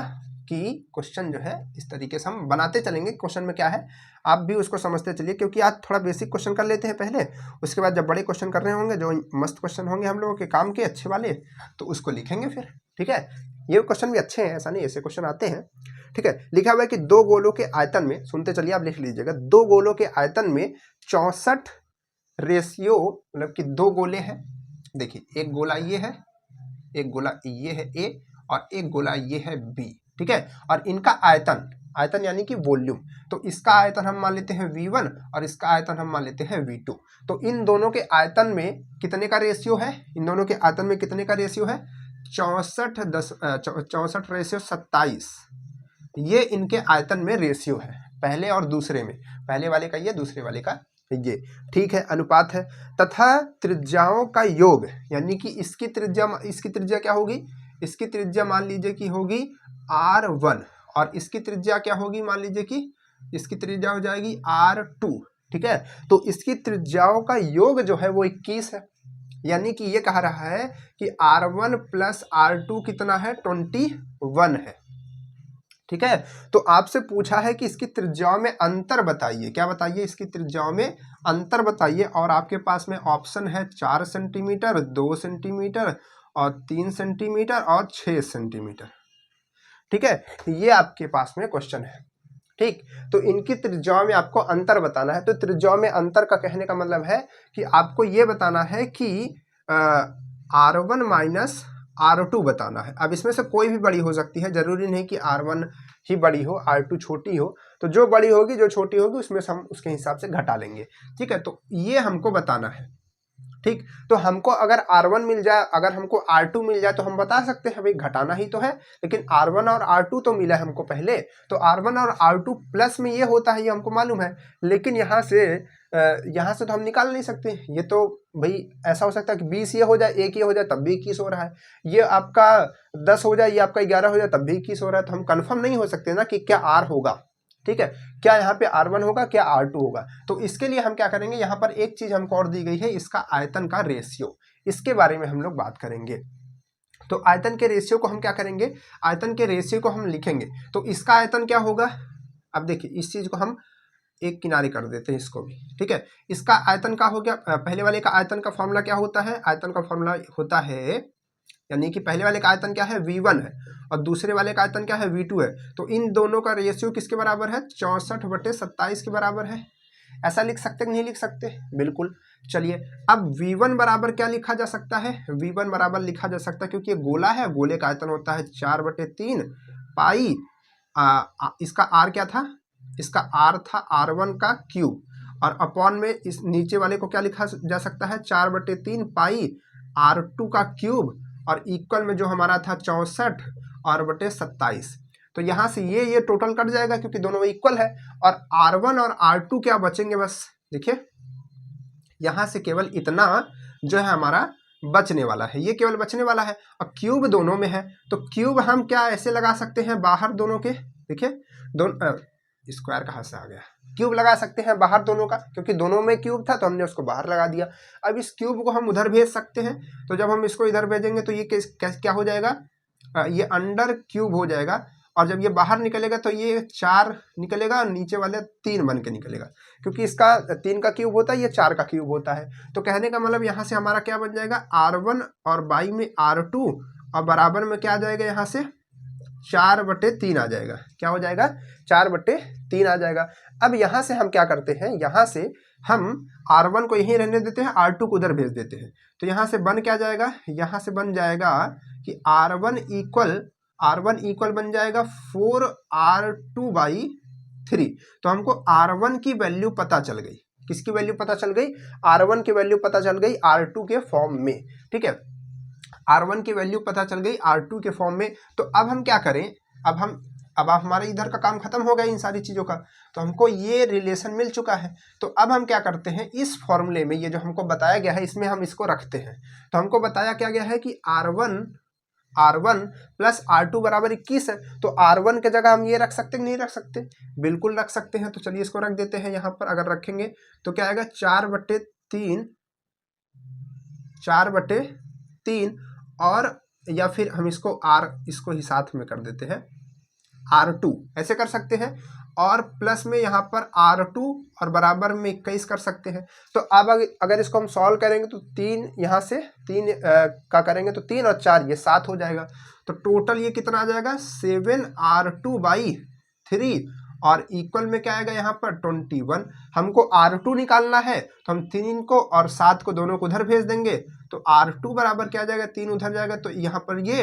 कि क्वेश्चन जो है इस तरीके से हम बनाते चलेंगे। क्वेश्चन में क्या है आप भी उसको समझते चलिए, क्योंकि आज थोड़ा बेसिक क्वेश्चन कर लेते हैं पहले, उसके बाद जब बड़े क्वेश्चन कर रहे होंगे जो मस्त क्वेश्चन होंगे हम लोगों के काम के अच्छे वाले, तो उसको लिखेंगे फिर। ठीक है, ये क्वेश्चन भी अच्छे हैं, ऐसा नहीं ऐसे क्वेश्चन आते हैं। ठीक है, लिखा हुआ है कि दो गोलों के आयतन में, सुनते चलिए आप लिख लीजिएगा, दो गोलों के आयतन में 64 रेशियो, मतलब कि दो गोले हैं। देखिए एक गोला ये है, एक गोला ये है ए, और एक गोला ये है बी। ठीक है, और इनका आयतन, आयतन यानी कि वॉल्यूम, तो इसका आयतन हम मान लेते हैं V1 और इसका आयतन हम मान लेते हैं V2। तो इन दोनों के आयतन में कितने का रेशियो है, इन दोनों के आयतन में कितने का रेशियो है, 64 रेशियो 27, ये इनके आयतन में रेशियो है, पहले और दूसरे में, पहले वाले का ये, दूसरे वाले का ये। ठीक है, अनुपात है। तथा त्रिज्याओं का योग, यानी कि इसकी त्रिज्या क्या होगी, इसकी त्रिज्या मान लीजिए कि होगी R1, और इसकी त्रिज्या क्या होगी, मान लीजिए कि इसकी त्रिज्या हो जाएगी R2। ठीक है, तो इसकी त्रिज्याओं का योग जो है वो 21 है, यानी कि ये कह रहा है कि R1 प्लस R2 कितना है, 21 है। ठीक है, तो आपसे पूछा है कि इसकी त्रिज्याओं में अंतर बताइए, क्या बताइए, इसकी त्रिज्याओं में अंतर बताइए, और आपके पास में ऑप्शन है 4 सेंटीमीटर, 2 सेंटीमीटर और 3 सेंटीमीटर और 6 सेंटीमीटर। ठीक है, ये आपके पास में क्वेश्चन है। ठीक, तो इनकी त्रिज्याओं में आपको अंतर बताना है। तो त्रिज्याओं में अंतर का कहने का मतलब है कि आपको ये बताना है कि R1 माइनस R2 बताना है। अब इसमें से कोई भी बड़ी हो सकती है, जरूरी नहीं कि R1 ही बड़ी हो, R2 छोटी हो, तो जो बड़ी होगी जो छोटी होगी उसमें से हम उसके हिसाब से घटा लेंगे। ठीक है, तो ये हमको बताना है। ठीक, तो हमको अगर R1 मिल जाए, अगर हमको R2 मिल जाए तो हम बता सकते हैं भाई घटाना ही तो है, लेकिन R1 और R2 तो मिला है हमको पहले, तो R1 और R2 प्लस में ये होता है, ये हमको मालूम है, लेकिन यहाँ से तो हम निकाल नहीं सकते। ये तो भाई ऐसा हो सकता है कि 20 ये हो जाए, एक ये हो जाए तब भी 21 हो रहा है, ये आपका 10 हो जाए, ये आपका 11 हो जाए तब भी 21 हो रहा है, तो हम कंफर्म नहीं हो सकते ना कि क्या R होगा। ठीक है, क्या यहाँ पे R1 होगा, क्या R2 होगा। तो इसके लिए हम क्या करेंगे, यहाँ पर एक चीज हमको और दी गई है, इसका आयतन का रेशियो, इसके बारे में हम लोग बात करेंगे। तो आयतन के रेशियो को हम क्या करेंगे, आयतन के रेशियो को हम लिखेंगे। तो इसका आयतन क्या होगा, अब देखिए इस चीज को हम एक किनारे कर देते हैं इसको भी। ठीक है, इसका आयतन का हो गया, पहले वाले का आयतन का फॉर्मूला क्या होता है, आयतन का फॉर्मूला होता है, यानी कि पहले वाले का आयतन क्या है, V1 है, और दूसरे वाले का आयतन क्या है, V2 है। तो इन दोनों का रेशियो किसके बराबर है, 64/27 के बराबर है। ऐसा लिख सकते कि नहीं लिख सकते, बिल्कुल। चलिए, अब V1 बराबर क्या लिखा जा सकता है, V1 बराबर लिखा जा सकता है, क्योंकि ये गोला है, गोले का आयतन होता है 4/3 पाई, इसका R क्या था, इसका R था R1 का क्यूब, और अपॉन में इस नीचे वाले को क्या लिखा जा सकता है, 4/3 पाई R2 का क्यूब, और इक्वल में जो हमारा था 64 और बटे 27। तो यहाँ से ये टोटल कट जाएगा क्योंकि दोनों इक्वल है, और R1 और R2 क्या बचेंगे, बस देखिए यहाँ से केवल इतना जो है हमारा बचने वाला है, ये केवल बचने वाला है। और क्यूब दोनों में है, तो क्यूब हम क्या ऐसे लगा सकते हैं बाहर दोनों के, देखिए दोनों, स्क्वायर कहाँ से आ गया, क्यूब लगा सकते हैं बाहर दोनों का, क्योंकि दोनों में क्यूब था तो हमने उसको बाहर लगा दिया। अब इस क्यूब को हम उधर भेज सकते हैं, तो जब हम इसको इधर भेजेंगे तो ये क्या हो जाएगा, ये अंडर क्यूब हो जाएगा, और जब ये बाहर निकलेगा तो ये 4 निकलेगा, और नीचे वाले 3 बन के निकलेगा, क्योंकि इसका 3 का क्यूब होता है, ये 4 का क्यूब होता है। तो कहने का मतलब यहाँ से हमारा क्या बन जाएगा, R1 और बाई में R2, और बराबर में क्या आ जाएगा, यहाँ से 4/3 आ जाएगा, क्या हो जाएगा, 4/3 आ जाएगा। अब यहाँ से हम क्या करते हैं, यहाँ से हम R1 को यहीं रहने देते हैं, R2 को उधर भेज देते हैं। तो यहाँ से बन क्या जाएगा, यहाँ से बन जाएगा कि R1 इक्वल बन जाएगा 4R2/3। तो हमको R1 की वैल्यू पता चल गई, किसकी वैल्यू पता चल गई, R1 की वैल्यू पता चल गई R2 के फॉर्म में। ठीक है, R1 की वैल्यू पता चल गई R2 के फॉर्म में। तो अब हम क्या करें, अब हमारे इधर का काम खत्म हो गया इन सारी चीज़ों का, तो हमको ये रिलेशन मिल चुका है। तो अब हम क्या करते हैं, इस फॉर्मूले में ये जो हमको बताया गया है इसमें हम इसको रखते हैं। तो हमको बताया क्या गया है कि R1 प्लस R2 बराबर 21 है, तो R1 के जगह हम ये रख सकते हैं नहीं रख सकते, बिल्कुल रख सकते हैं। तो चलिए इसको रख देते हैं यहाँ पर, अगर रखेंगे तो क्या आएगा, 4/3 और या फिर हम इसको R इसको ही साथ में कर देते हैं, R2 ऐसे कर सकते हैं, और प्लस में यहाँ पर R2 और बराबर में 21 कर सकते हैं। तो अब अगर इसको हम सॉल्व करेंगे तो 3 यहाँ से 3 का करेंगे तो 3 और 4 ये 7 हो जाएगा। तो टोटल ये कितना आ जाएगा 7R2/3 और इक्वल में क्या आएगा यहाँ पर 21। हमको R2 निकालना है तो हम 3 को और 7 को दोनों को उधर भेज देंगे। तो R2 बराबर क्या आ जाएगा 3 उधर जाएगा तो यहाँ पर ये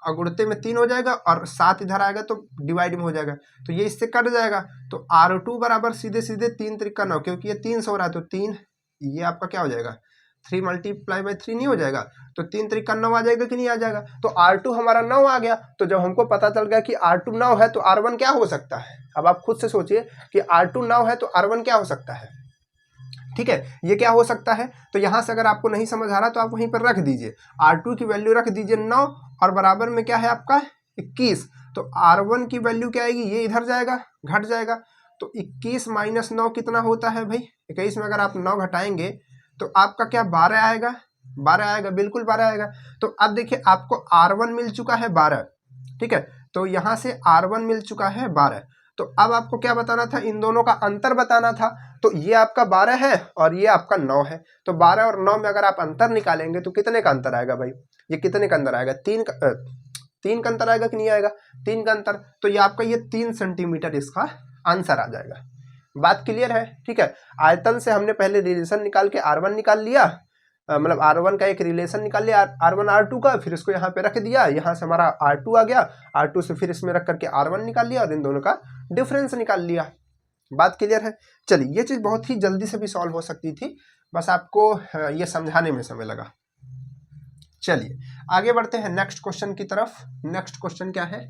अगुणते में 3 हो जाएगा और 7 इधर आएगा तो डिवाइड में हो जाएगा, तो ये इससे कट जाएगा। तो R2 बराबर सीधे सीधे 3 त्रिका 9, क्योंकि ये 3 से हो रहा है तो 3 ये आपका क्या हो जाएगा 3 × 3 नहीं हो जाएगा, तो 3 त्रिका 9 आ जाएगा कि नहीं आ जाएगा। तो R2 हमारा 9 आ गया। तो जब हमको पता चल गया कि R2 9 है तो R1 क्या हो सकता है। अब आप खुद से सोचिए कि R2 9 है तो R1 क्या हो सकता है। ठीक है, ये क्या हो सकता है। तो यहां से अगर आपको नहीं समझ आ रहा तो आप वहीं पर रख दीजिए, R2 की वैल्यू रख दीजिए 9 और बराबर में क्या है आपका 21। तो R1 की वैल्यू क्या आएगी, ये इधर जाएगा घट जाएगा। तो 21 - 9 कितना होता है भाई 21 में अगर आप 9 घटाएंगे तो आपका क्या 12 आएगा, 12 आएगा, बिल्कुल 12 आएगा। तो अब देखिए आपको R1 मिल चुका है 12, ठीक है, तो यहाँ से R1 मिल चुका है 12। तो अब आपको क्या बताना था, इन दोनों का अंतर बताना था। तो ये आपका 12 है और ये आपका 9 है। तो 12 और 9 में अगर आप अंतर निकालेंगे तो कितने का अंतर आएगा भाई, ये कितने का अंतर आएगा 3 का अंतर आएगा कि नहीं आएगा 3 का अंतर। तो ये आपका ये 3 सेंटीमीटर इसका आंसर आ जाएगा। बात क्लियर है। ठीक है, आयतन से हमने पहले रिलेशन निकाल के R1 निकाल लिया, मतलब R1 का एक रिलेशन निकाल लिया R1 R2 का, फिर इसको यहाँ पे रख दिया, यहाँ से हमारा R2 आ गया, R2 से फिर इसमें रख करके R1 निकाल लिया और इन दोनों का डिफरेंस निकाल लिया। बात क्लियर है। चलिए, ये चीज़ बहुत ही जल्दी से भी सॉल्व हो सकती थी, बस आपको ये समझाने में समय लगा। चलिए आगे बढ़ते हैं नेक्स्ट क्वेश्चन की तरफ। नेक्स्ट क्वेश्चन क्या है,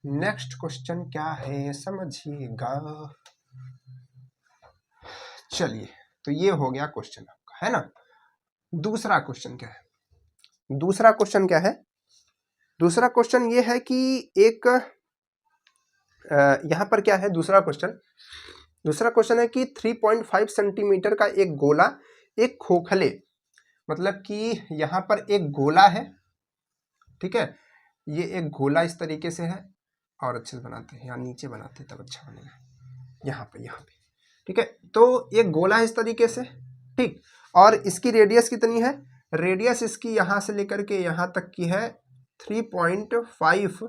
नेक्स्ट क्वेश्चन क्या है समझिएगा। चलिए, तो ये हो गया क्वेश्चन आपका, है ना। दूसरा क्वेश्चन क्या है, दूसरा क्वेश्चन क्या है, दूसरा क्वेश्चन ये है कि एक यहाँ पर क्या है दूसरा क्वेश्चन, दूसरा क्वेश्चन है कि 3.5 सेंटीमीटर का एक गोला एक खोखले, मतलब कि यहाँ पर एक गोला है, ठीक है, ये एक गोला इस तरीके से है, और अच्छे से बनाते हैं, यहाँ नीचे बनाते हैं तब अच्छा बनेगा, यहाँ पे, ठीक है। तो एक गोला है इस तरीके से, ठीक, और इसकी रेडियस कितनी है, रेडियस इसकी यहाँ से लेकर के यहाँ तक की है 3.5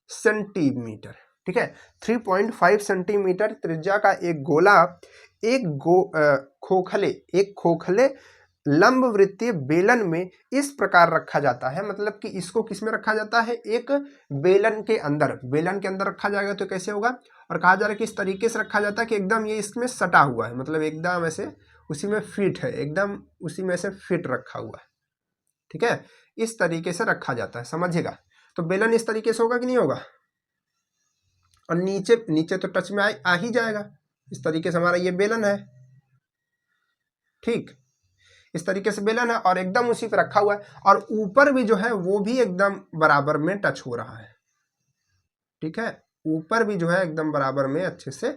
सेंटीमीटर, ठीक है। 3.5 सेंटीमीटर त्रिज्या का एक गोला एक खोखले लंब वृत्तीय बेलन में इस प्रकार रखा जाता है, मतलब कि इसको किस में रखा जाता है, एक बेलन के अंदर, बेलन के अंदर रखा जाएगा तो कैसे होगा, और कहा जा रहा है कि इस तरीके से रखा जाता है कि एकदम ये इसमें सटा हुआ है, मतलब एकदम ऐसे उसी में फिट है, एकदम उसी में से फिट रखा हुआ है, ठीक है, इस तरीके से रखा जाता है, समझिएगा। तो बेलन इस तरीके से होगा कि नहीं होगा, और नीचे तो टच में आ ही जाएगा, इस तरीके से हमारा ये बेलन है, ठीक, इस तरीके से बेलन है और एकदम उसी पे रखा हुआ है, और ऊपर भी जो है वो भी एकदम बराबर में टच हो रहा है, ठीक है, ऊपर भी जो है एकदम बराबर में अच्छे से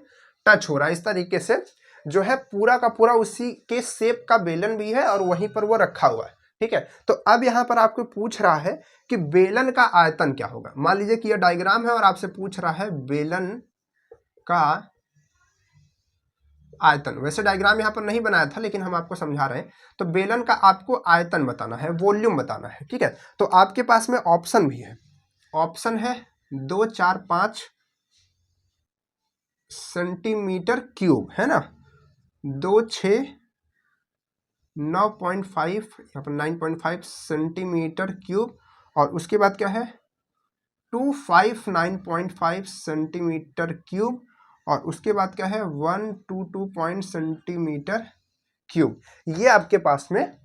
टच हो रहा है, इस तरीके से जो है पूरा का पूरा उसी के शेप का बेलन भी है और वहीं पर वो रखा हुआ है, ठीक है। तो अब यहाँ पर आपको पूछ रहा है कि बेलन का आयतन क्या होगा। मान लीजिए कि यह डायग्राम है और आपसे पूछ रहा है बेलन का आयतन, वैसे डायग्राम यहाँ पर नहीं बनाया था लेकिन हम आपको समझा रहे हैं। तो बेलन का आपको आयतन बताना है, वॉल्यूम बताना है, ठीक है। तो आपके पास में ऑप्शन भी है, ऑप्शन है 2, 4, 5 सेंटीमीटर क्यूब, है ना, 2, 6, 9.5 यहाँ पर 9.5 सेंटीमीटर क्यूब, और उसके बाद क्या है 2, 5 9.5 सेंटीमीटर क्यूब, और उसके बाद क्या है 1, 2, 2 सेंटीमीटर क्यूब। ये आपके पास में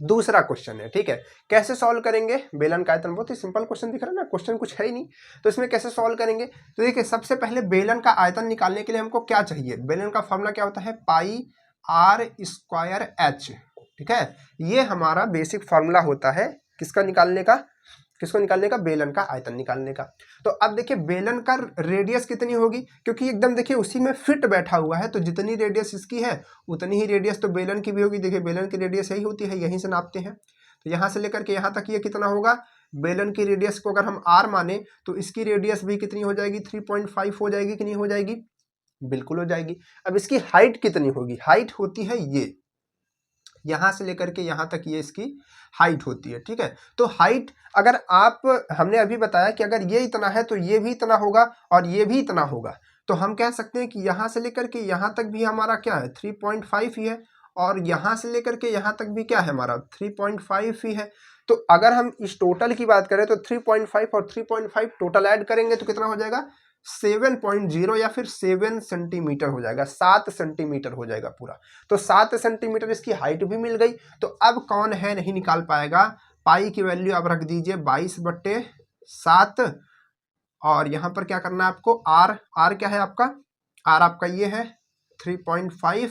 दूसरा क्वेश्चन है, ठीक है। कैसे सॉल्व करेंगे बेलन का आयतन, बहुत ही सिंपल क्वेश्चन दिख रहा है ना, क्वेश्चन कुछ है ही नहीं, तो इसमें कैसे सॉल्व करेंगे। तो देखिए सबसे पहले बेलन का आयतन निकालने के लिए हमको क्या चाहिए, बेलन का फॉर्मूला क्या होता है πr²h, ठीक है, ये हमारा बेसिक फार्मूला होता है किसका निकालने का, किसको निकालने का, बेलन का आयतन निकालने का। तो अब देखिए बेलन का रेडियस कितनी होगी, क्योंकि एकदम देखिए उसी में फिट बैठा हुआ है, तो जितनी रेडियस इसकी है उतनी ही रेडियस तो बेलन की भी होगी। देखिए बेलन की रेडियस यही होती है, यहीं से नापते हैं, तो यहाँ से लेकर के यहाँ तक ये कितना होगा बेलन की रेडियस को अगर हम r माने तो इसकी रेडियस भी कितनी हो जाएगी, 3.5 हो जाएगी कि नहीं हो जाएगी, बिल्कुल हो जाएगी। अब इसकी हाइट कितनी होगी, हाइट होती है ये, यहां से लेकर के यहां तक ये इसकी हाइट होती है, ठीक है। तो हाइट अगर आप, हमने अभी बताया कि अगर ये इतना है तो ये भी इतना होगा और ये भी इतना होगा, तो हम कह सकते हैं कि यहां से लेकर के यहां तक भी हमारा क्या है, 3.5 ही है, और यहां से लेकर के यहां तक भी क्या है हमारा, 3.5 ही है। तो अगर हम इस टोटल की बात करें तो 3.5 और 3.5 टोटल ऐड करेंगे तो कितना हो जाएगा, 7.0 या फिर 7 सेंटीमीटर हो जाएगा, 7 सेंटीमीटर हो जाएगा पूरा। तो 7 सेंटीमीटर इसकी हाइट भी मिल गई। तो अब कौन है नहीं निकाल पाएगा, पाई की वैल्यू आप रख दीजिए 22/7, और यहां पर क्या करना है आपको, आर क्या है आपका, आर आपका ये है 3.5,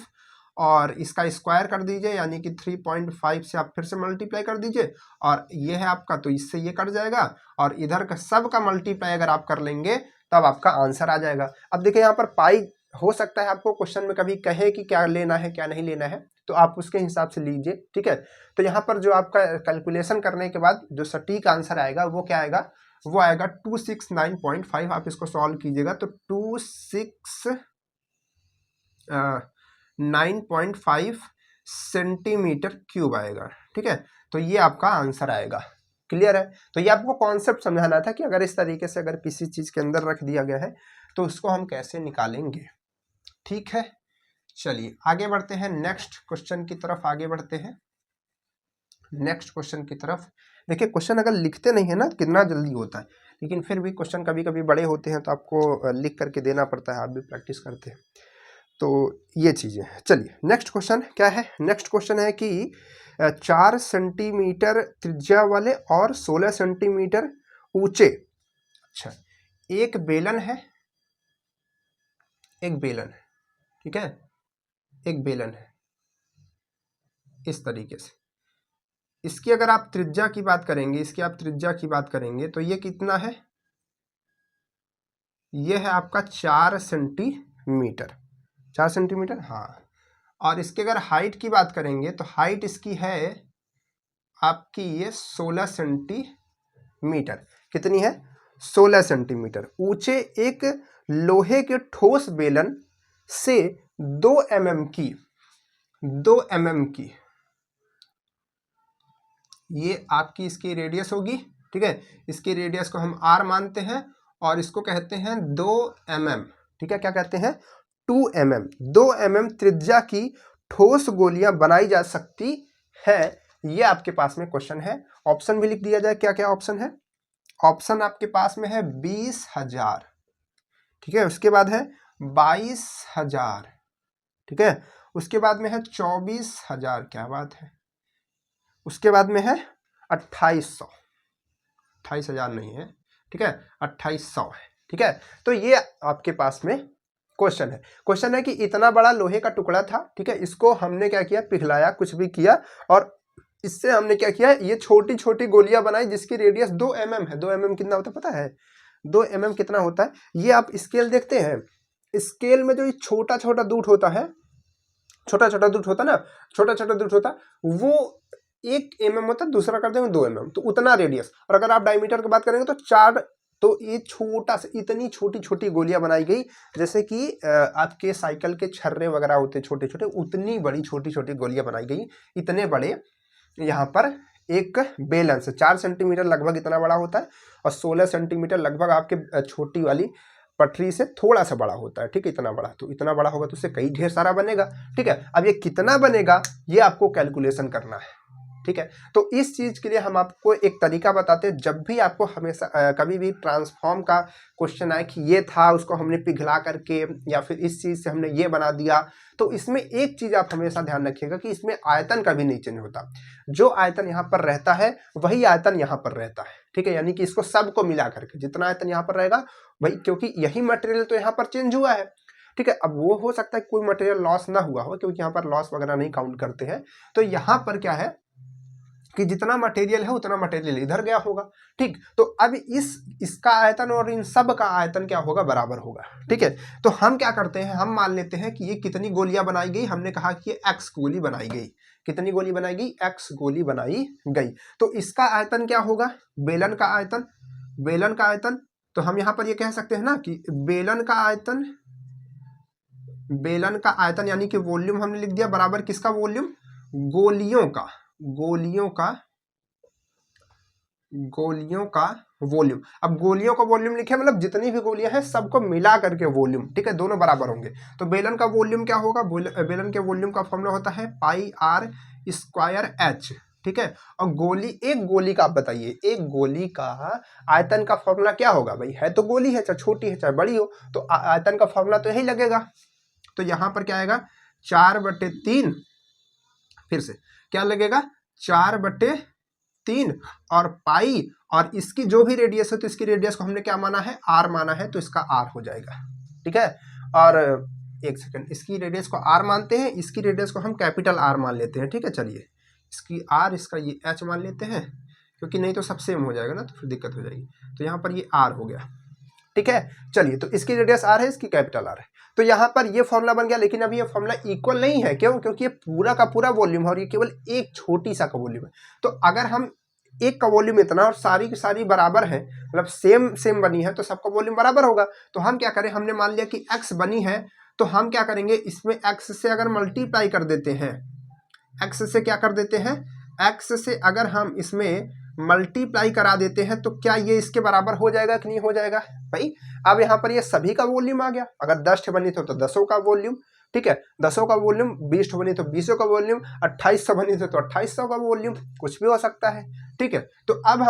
और इसका स्क्वायर कर दीजिए, यानी कि 3.5 से आप फिर से मल्टीप्लाई कर दीजिए, और ये है आपका, तो इससे ये कट जाएगा, और इधर का सब का मल्टीप्लाई अगर आप कर लेंगे तब आपका आंसर आ जाएगा। अब देखिए यहाँ पर पाई, हो सकता है आपको क्वेश्चन में कभी कहे कि क्या लेना है क्या नहीं लेना है, तो आप उसके हिसाब से लीजिए, ठीक है। तो यहाँ पर जो आपका कैलकुलेशन करने के बाद जो सटीक आंसर आएगा वो क्या आएगा, वो आएगा 269.5। आप इसको सॉल्व कीजिएगा तो 269.5 सेंटीमीटर क्यूब आएगा, ठीक है। तो ये आपका आंसर आएगा, क्लियर है। तो ये आपको कॉन्सेप्ट समझाना था कि अगर इस तरीके से अगर किसी चीज के अंदर रख दिया गया है तो उसको हम कैसे निकालेंगे, ठीक है। चलिए आगे बढ़ते हैं, नेक्स्ट क्वेश्चन की तरफ आगे बढ़ते हैं, नेक्स्ट क्वेश्चन की तरफ। देखिए क्वेश्चन अगर लिखते नहीं है ना कितना जल्दी होता है, लेकिन फिर भी क्वेश्चन कभी कभी बड़े होते हैं तो आपको लिख करके देना पड़ता है, आप भी प्रैक्टिस करते हैं, तो ये चीजें। चलिए नेक्स्ट क्वेश्चन क्या है, नेक्स्ट क्वेश्चन है कि 4 सेंटीमीटर त्रिज्या वाले और 16 सेंटीमीटर ऊंचे, अच्छा एक बेलन है, एक बेलन है, ठीक है, एक बेलन है इस तरीके से, इसकी अगर आप त्रिज्या की बात करेंगे, इसकी आप त्रिज्या की बात करेंगे तो ये कितना है, ये है आपका 4 सेंटीमीटर, 4 सेंटीमीटर, हाँ। और इसके अगर हाइट की बात करेंगे तो हाइट इसकी है आपकी ये 16 सेंटीमीटर, कितनी है, 16 सेंटीमीटर। ऊंचे एक लोहे के ठोस बेलन से 2 mm की, 2 mm की ये आपकी इसकी रेडियस होगी, ठीक है। इसकी रेडियस को हम r मानते हैं और इसको कहते हैं 2 mm, ठीक है, क्या कहते हैं, 2 mm। 2 mm त्रिज्या की ठोस गोलियां बनाई जा सकती है, ये आपके पास में क्वेश्चन है। ऑप्शन भी लिख दिया जाए, क्या क्या ऑप्शन है, ऑप्शन आपके पास में है 20,000, ठीक है, उसके बाद है 22,000, ठीक है, उसके बाद में है 24,000, क्या बात है, उसके बाद में है 2800, 28,000 नहीं है, ठीक है, 2800 है, ठीक है। तो ये आपके पास में क्वेश्चन है। क्वेश्चन है कि इतना बड़ा लोहे का टुकड़ा था, ठीक है, इसको हमने क्या किया, पिघलाया, कुछ भी किया, और इससे हमने क्या किया, ये छोटी छोटी गोलियां बनाई जिसकी रेडियस 2 mm है। 2 mm कितना होता है पता है, 2 mm कितना होता है, ये आप स्केल देखते हैं, स्केल में जो ये छोटा छोटा दूत होता है, छोटा छोटा दूत होता है ना, छोटा छोटा दूत होता है, वो 1 mm होता है, दूसरा कर देंगे 2 mm, तो उतना रेडियस। और अगर आप डायमीटर की बात करेंगे तो 4, तो ये छोटा सा, इतनी छोटी छोटी गोलियां बनाई गई, जैसे कि आपके साइकिल के छर्रे वगैरह होते छोटे छोटे, उतनी बड़ी छोटी छोटी गोलियां बनाई गई, इतने बड़े यहाँ पर एक बेलन से। 4 सेंटीमीटर लगभग इतना बड़ा होता है, और 16 सेंटीमीटर लगभग आपके छोटी वाली पटरी से थोड़ा सा बड़ा होता है, ठीक है, इतना बड़ा, तो इतना बड़ा होगा तो उससे कई ढेर सारा बनेगा, ठीक है। अब ये कितना बनेगा ये आपको कैलकुलेशन करना है, ठीक है। तो इस चीज के लिए हम आपको एक तरीका बताते हैं, जब भी आपको हमेशा कभी भी ट्रांसफॉर्म का क्वेश्चन आए कि ये था उसको हमने पिघला करके, या फिर इस चीज से हमने ये बना दिया, तो इसमें एक चीज आप हमेशा ध्यान रखिएगा कि इसमें आयतन कभी नहीं चेंज होता, जो आयतन यहाँ पर रहता है वही आयतन यहाँ पर रहता है, ठीक है, यानी कि इसको सबको मिला करके जितना आयतन यहाँ पर रहेगा वही, क्योंकि यही मटेरियल तो यहाँ पर चेंज हुआ है, ठीक है। अब वो हो सकता है कोई मटेरियल लॉस ना हुआ हो, क्योंकि यहाँ पर लॉस वगैरह नहीं काउंट करते हैं, तो यहाँ पर क्या है कि जितना मटेरियल है उतना मटेरियल इधर गया होगा, ठीक। तो अब इसका आयतन और इन सब का आयतन क्या होगा, बराबर होगा, ठीक है। तो हम क्या करते हैं, हम मान लेते हैं कि ये कितनी गोलियां बनाई गई, हमने कहा कि ये x गोली बनाई गई, कितनी गोली बनाएगी, x गोली बनाई गई। तो इसका आयतन क्या होगा, बेलन का आयतन, बेलन का आयतन। तो हम यहाँ पर ये कह सकते हैं ना कि बेलन का आयतन, बेलन का आयतन यानी कि वॉल्यूम हमने लिख दिया बराबर किसका वॉल्यूम, गोलियों का, गोलियों का, गोलियों का वॉल्यूम। अब गोलियों का वॉल्यूम लिखे मतलब जितनी भी गोलियां हैं सबको मिला करके वॉल्यूम, ठीक है, दोनों बराबर होंगे। तो बेलन का वॉल्यूम क्या होगा, बेलन के वॉल्यूम का फॉर्मूला होता है पाई आर स्क्वायर एच, ठीक है। और गोली, एक गोली का आप बताइए, एक गोली का आयतन का फॉर्मूला क्या होगा भाई, है तो गोली है, चाहे छोटी है चाहे बड़ी हो, तो आयतन का फॉर्मूला तो यही लगेगा। तो यहां पर क्या आएगा 4/3, फिर से क्या लगेगा 4/3 और पाई, और इसकी जो भी रेडियस है तो इसकी रेडियस को हमने क्या माना है, आर माना है, तो इसका आर हो जाएगा, ठीक है। और एक सेकंड, इसकी रेडियस को आर मानते हैं, इसकी रेडियस को हम कैपिटल आर मान लेते हैं, ठीक है। चलिए इसकी आर, इसका ये एच मान लेते हैं, क्योंकि नहीं तो सब सेम हो जाएगा ना, तो फिर दिक्कत हो जाएगी। तो यहाँ पर ये आर हो गया, ठीक है। चलिए तो इसकी रेडियस आर है, इसकी कैपिटल आर है, तो यहाँ पर ये फॉर्मूला बन गया। लेकिन अभी ये फॉर्मूला इक्वल नहीं है, क्यों, क्योंकि ये पूरा का पूरा वॉल्यूम है और ये केवल एक छोटी सा का वॉल्यूम है। तो अगर हम एक का वॉल्यूम इतना और सारी की सारी बराबर है, मतलब सेम सेम बनी है, तो सबका वॉल्यूम बराबर होगा। तो हम क्या करें, हमने मान लिया कि x बनी है, तो हम क्या करेंगे, इसमें x से अगर मल्टीप्लाई कर देते हैं, x से क्या कर देते हैं, x से अगर हम इसमें मल्टीप्लाई करा देते हैं, तो क्या ये इसके बराबर हो जाएगा कि नहीं हो जाएगा भाई। अब यहाँ पर ये सभी का वॉल्यूम आ गया, अगर 10 बनी तो 10 का वॉल्यूम, ठीक है, 10 का वॉल्यूम, 20 बनी तो 20 का वॉल्यूम, 2800 बनी तो 2800 का वॉल्यूम, कुछ भी हो सकता है, ठीक है। तो अब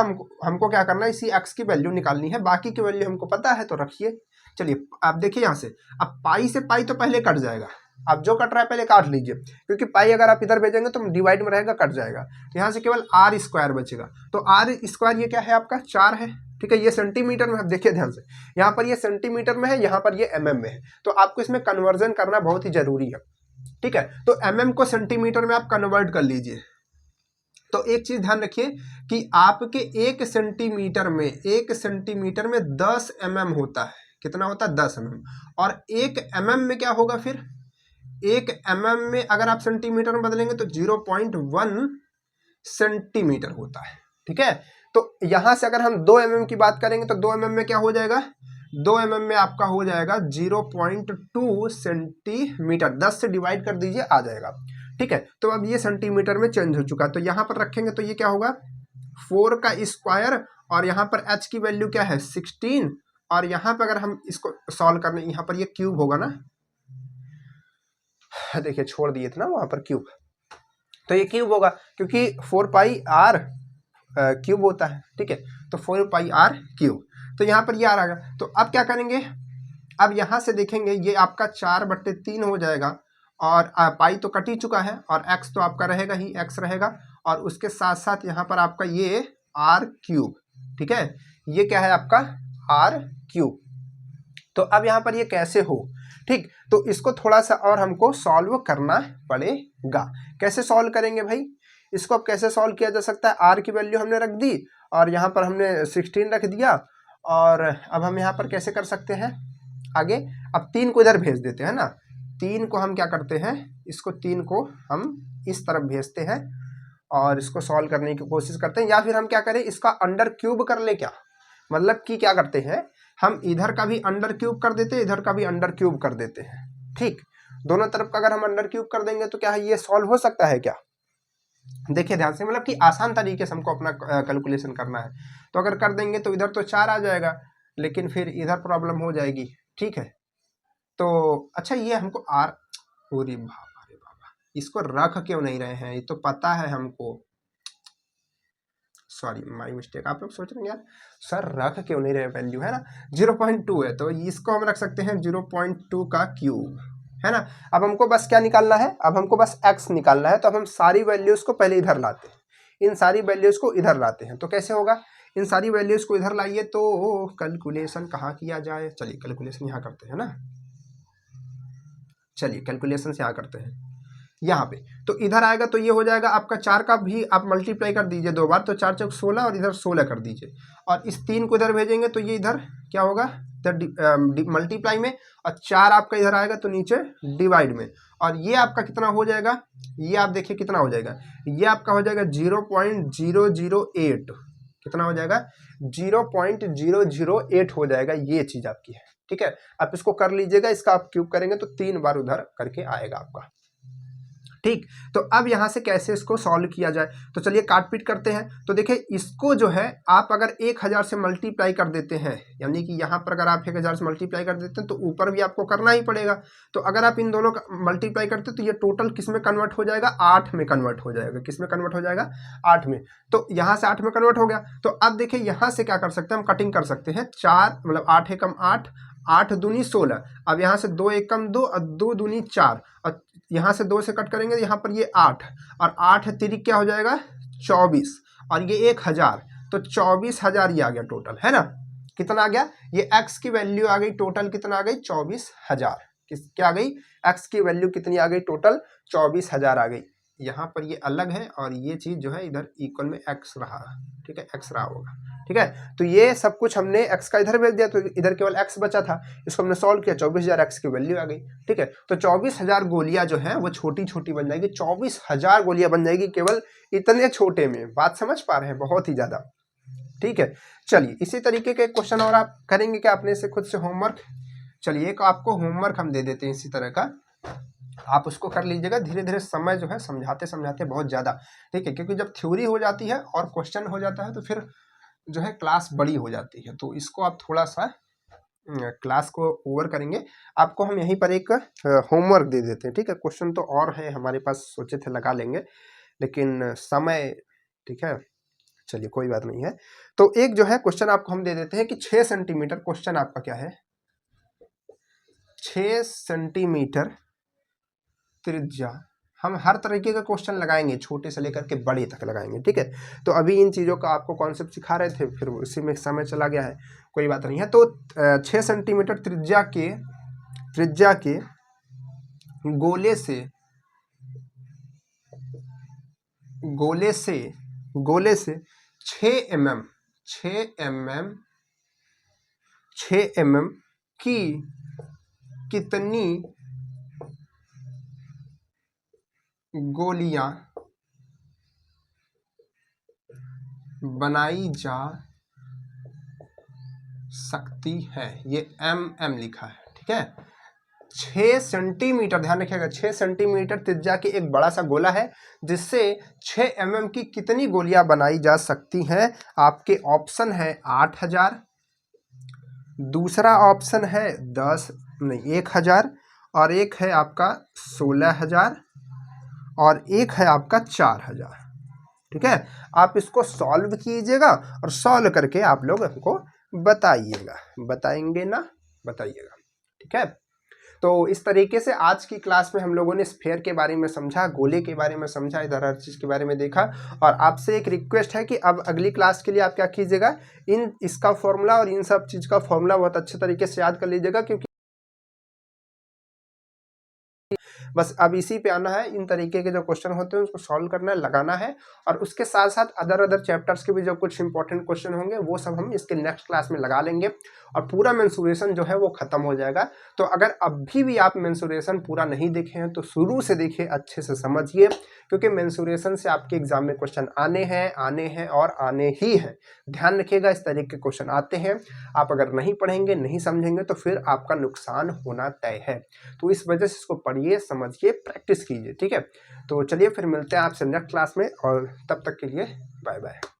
हमको क्या करना है, इसी x की वैल्यू निकालनी है, बाकी की वैल्यू हमको पता है, तो रखिए। चलिए आप देखिए यहाँ से, अब पाई से पाई तो पहले कट जाएगा, अब जो कट रहा है पहले काट लीजिए, क्योंकि पाई अगर आप इधर भेजेंगे तो डिवाइड में रहेगा, कट जाएगा। तो यहाँ से केवल आर स्क्वायर बचेगा। तो आर स्क्वायर ये क्या है आपका 4 है, ठीक है। ये सेंटीमीटर में, अब देखिए ध्यान से, यहाँ पर ये सेंटीमीटर में है, यहाँ पर ये mm में है, तो आपको इसमें कन्वर्जन करना बहुत ही जरूरी है, ठीक है। तो mm को सेंटीमीटर में आप कन्वर्ट कर लीजिए। तो एक चीज ध्यान रखिए कि आपके 1 सेंटीमीटर में 10 mm होता है, कितना होता है 10 mm, और 1 mm में क्या होगा, फिर 1 mm में अगर आप सेंटीमीटर में बदलेंगे तो 0.1 सेंटीमीटर होता है, ठीक है। तो यहां से अगर हम 2 mm की बात करेंगे तो 2 mm में क्या हो जाएगा, 2 mm में आपका हो जाएगा 0.2 सेंटीमीटर, 10 से डिवाइड कर दीजिए आ जाएगा, ठीक है। तो अब ये सेंटीमीटर में चेंज हो चुका है, तो यहाँ पर रखेंगे तो ये क्या होगा 4 का स्क्वायर, और यहाँ पर h की वैल्यू क्या है 16, और यहाँ पर अगर हम इसको सॉल्व करने, यहाँ पर ये क्यूब होगा ना, देखिए छोड़ दिए थे ना वहां पर क्यूब, तो ये क्यूब होगा क्योंकि 4 पाई आर क्यूब होता है, ठीक है। तो 4 पाई आर क्यूब, तो यहाँ पर ये आ रहा है। तो अब क्या करेंगे, अब यहाँ से देखेंगे ये आपका 4/3 हो जाएगा, और पाई तो कट ही चुका है, और x तो आपका रहेगा ही, x रहेगा, और उसके साथ साथ यहाँ पर आपका ये आर क्यूब, ठीक है, ये क्या है आपका आर क्यूब। तो अब यहाँ पर ये कैसे हो, ठीक, तो इसको थोड़ा सा और हमको सॉल्व करना पड़ेगा। कैसे सॉल्व करेंगे भाई, इसको अब कैसे सॉल्व किया जा सकता है, आर की वैल्यू हमने रख दी और यहाँ पर हमने 16 रख दिया, और अब हम यहाँ पर कैसे कर सकते हैं आगे, अब 3 को इधर भेज देते हैं ना, 3 को हम क्या करते हैं, इसको 3 को हम इस तरफ भेजते हैं और इसको सॉल्व करने की कोशिश करते हैं, या फिर हम क्या करें इसका अंडर क्यूब कर ले, क्या मतलब कि क्या करते हैं हम इधर का भी अंडर क्यूब कर देते हैं, इधर का भी अंडर क्यूब कर देते हैं, ठीक, दोनों तरफ का अगर हम अंडर क्यूब कर देंगे तो क्या है ये सॉल्व हो सकता है क्या, देखिए ध्यान से, मतलब कि आसान तरीके से हमको अपना कैलकुलेशन करना है। तो अगर कर देंगे तो इधर तो 4 आ जाएगा, लेकिन फिर इधर प्रॉब्लम हो जाएगी, ठीक है। तो अच्छा ये हमको आर, अरे बाबा इसको रख क्यों नहीं रहे हैं, ये तो पता है हमको, सॉरी माई मिस्टेक। आप लोग सोच रहे हैं यार सर रख क्यों नहीं रहे वैल्यू, है ना, 0.2 है, तो इसको हम रख सकते हैं 0.2 का क्यूब, है ना। अब हमको बस क्या निकालना है, अब हमको बस x निकालना है, तो अब हम सारी वैल्यूज को पहले इधर लाते हैं, इन सारी वैल्यूज को इधर लाते हैं। तो कैसे होगा, इन सारी वैल्यूज को इधर लाइए, तो कैलकुलेशन कहाँ किया जाए, चलिए कैलकुलेशन यहाँ करते हैं ना, चलिए कैलकुलेशन से यहाँ करते हैं यहाँ पे। तो इधर आएगा तो ये हो जाएगा आपका 4 का भी आप मल्टीप्लाई कर दीजिए 2 बार, तो 4 चौक 16 और इधर 16 कर दीजिए, और इस 3 को इधर भेजेंगे तो ये इधर क्या होगा इधर मल्टीप्लाई में, और 4 आपका इधर आएगा तो नीचे डिवाइड में, और ये आपका कितना हो जाएगा, ये आप देखिए कितना हो जाएगा, ये आपका हो जाएगा 0.008, कितना हो जाएगा 0.008 हो जाएगा, ये चीज आपकी है। ठीक है, आप इसको कर लीजिएगा, इसका आप क्यूब करेंगे तो 3 बार उधर करके आएगा आपका। ठीक, तो अब यहां से कैसे इसको सॉल्व किया जाए, तो चलिए काट पीट करते हैं। तो देखिए इसको जो है आप अगर 1000 से मल्टीप्लाई कर देते हैं, यानी कि यहां पर अगर आप 1000 से मल्टीप्लाई कर देते हैं तो ऊपर भी आपको करना ही पड़ेगा। तो अगर आप इन दोनों का मल्टीप्लाई करते हैं तो ये टोटल किस में कन्वर्ट हो जाएगा, 8 में कन्वर्ट हो जाएगा। किस में कन्वर्ट हो जाएगा, 8 में। तो यहां से 8 में कन्वर्ट हो गया। तो अब देखिए यहां से क्या कर सकते हैं, हम कटिंग कर सकते हैं। 4 मतलब 8 एकम 8, 8 दूनी 16। अब यहाँ से 2 एकम 2 और 2 दूनी 4, और यहाँ से 2 से कट करेंगे यहाँ पर ये 8, और 8 तिरिक क्या हो जाएगा 24, और ये 1000, तो 24,000 ये आ गया टोटल, है ना। कितना आ गया, ये x की वैल्यू आ गई टोटल, कितना आ गई 24,000। क्या आ गई, x की वैल्यू कितनी आ गई टोटल 24,000 आ गई। यहाँ पर ये अलग है और ये चीज जो है इधर इक्वल में x रहा, ठीक है, x रहा होगा। ठीक है, तो ये सब कुछ हमने x का इधर भेज दिया, तो इधर केवल x बचा था, इसको हमने सॉल्व किया, 24,000 x की वैल्यू आ गई। ठीक है, तो 24,000 गोलियां जो हैं वो छोटी छोटी बन जाएगी, 24,000 गोलियां बन जाएगी केवल इतने छोटे में। बात समझ पा रहे हैं, बहुत ही ज्यादा। ठीक है, चलिए इसी तरीके के क्वेश्चन और आप करेंगे क्या अपने से खुद से होमवर्क। चलिए एक आपको होमवर्क हम दे देते हैं इसी तरह का, आप उसको कर लीजिएगा। धीरे धीरे समय जो है समझाते समझाते बहुत ज्यादा, ठीक है, क्योंकि जब थ्योरी हो जाती है और क्वेश्चन हो जाता है तो फिर जो है क्लास बड़ी हो जाती है। तो इसको आप थोड़ा सा क्लास को ओवर करेंगे। आपको हम यहीं पर एक होमवर्क दे देते हैं। ठीक है, क्वेश्चन तो और है हमारे पास, सोचे थे लगा लेंगे, लेकिन समय, ठीक है, चलिए कोई बात नहीं है। तो एक जो है क्वेश्चन आपको हम दे देते हैं कि 6 सेंटीमीटर, क्वेश्चन आपका क्या है, 6 सेंटीमीटर त्रिज्या। हम हर तरीके का क्वेश्चन लगाएंगे, छोटे से लेकर के बड़े तक लगाएंगे। ठीक है, तो अभी इन चीज़ों का आपको कॉन्सेप्ट सिखा रहे थे, फिर उसी में समय चला गया है, कोई बात नहीं है। तो 6 सेंटीमीटर त्रिज्या के गोले से 6 mm की कितनी गोलियां बनाई जा सकती है, ये mm लिखा है। ठीक है, 6 सेंटीमीटर, ध्यान रखिएगा, 6 सेंटीमीटर त्रिज्या की एक बड़ा सा गोला है जिससे 6 mm की कितनी गोलियां बनाई जा सकती हैं। आपके ऑप्शन है 8,000, दूसरा ऑप्शन है 1,000, और एक है आपका 16,000, और एक है आपका 4,000। ठीक है, आप इसको सॉल्व कीजिएगा और सॉल्व करके आप लोग हमको बताइएगा, बताएंगे ना, बताइएगा। ठीक है, तो इस तरीके से आज की क्लास में हम लोगों ने स्फेयर के बारे में समझा, गोले के बारे में समझा, इधर हर चीज़ के बारे में देखा। और आपसे एक रिक्वेस्ट है कि अब अगली क्लास के लिए आप क्या कीजिएगा, इसका फॉर्मूला और इन सब चीज़ का फॉर्मूला बहुत अच्छे तरीके से याद कर लीजिएगा, क्योंकि बस अब इसी पे आना है। इन तरीके के जो क्वेश्चन होते हैं उसको सॉल्व करना है, लगाना है, और उसके साथ साथ अदर चैप्टर्स के भी जो कुछ इंपॉर्टेंट क्वेश्चन होंगे वो सब हम इसके नेक्स्ट क्लास में लगा लेंगे, और पूरा मेंसुरेशन जो है वो खत्म हो जाएगा। तो अगर अभी भी आप मेंसुरेशन पूरा नहीं देखे हैं तो शुरू से देखिए, अच्छे से समझिए, क्योंकि मेंसुरेशन से आपके एग्जाम में क्वेश्चन आने हैं और आने ही हैं। ध्यान रखिएगा, इस तरीके के क्वेश्चन आते हैं। आप अगर नहीं पढ़ेंगे, नहीं समझेंगे तो फिर आपका नुकसान होना तय है। तो इस वजह से इसको पढ़िए, समझिए, प्रैक्टिस कीजिए। ठीक है, तो चलिए फिर मिलते हैं आपसे नेक्स्ट क्लास में, और तब तक के लिए बाय बाय।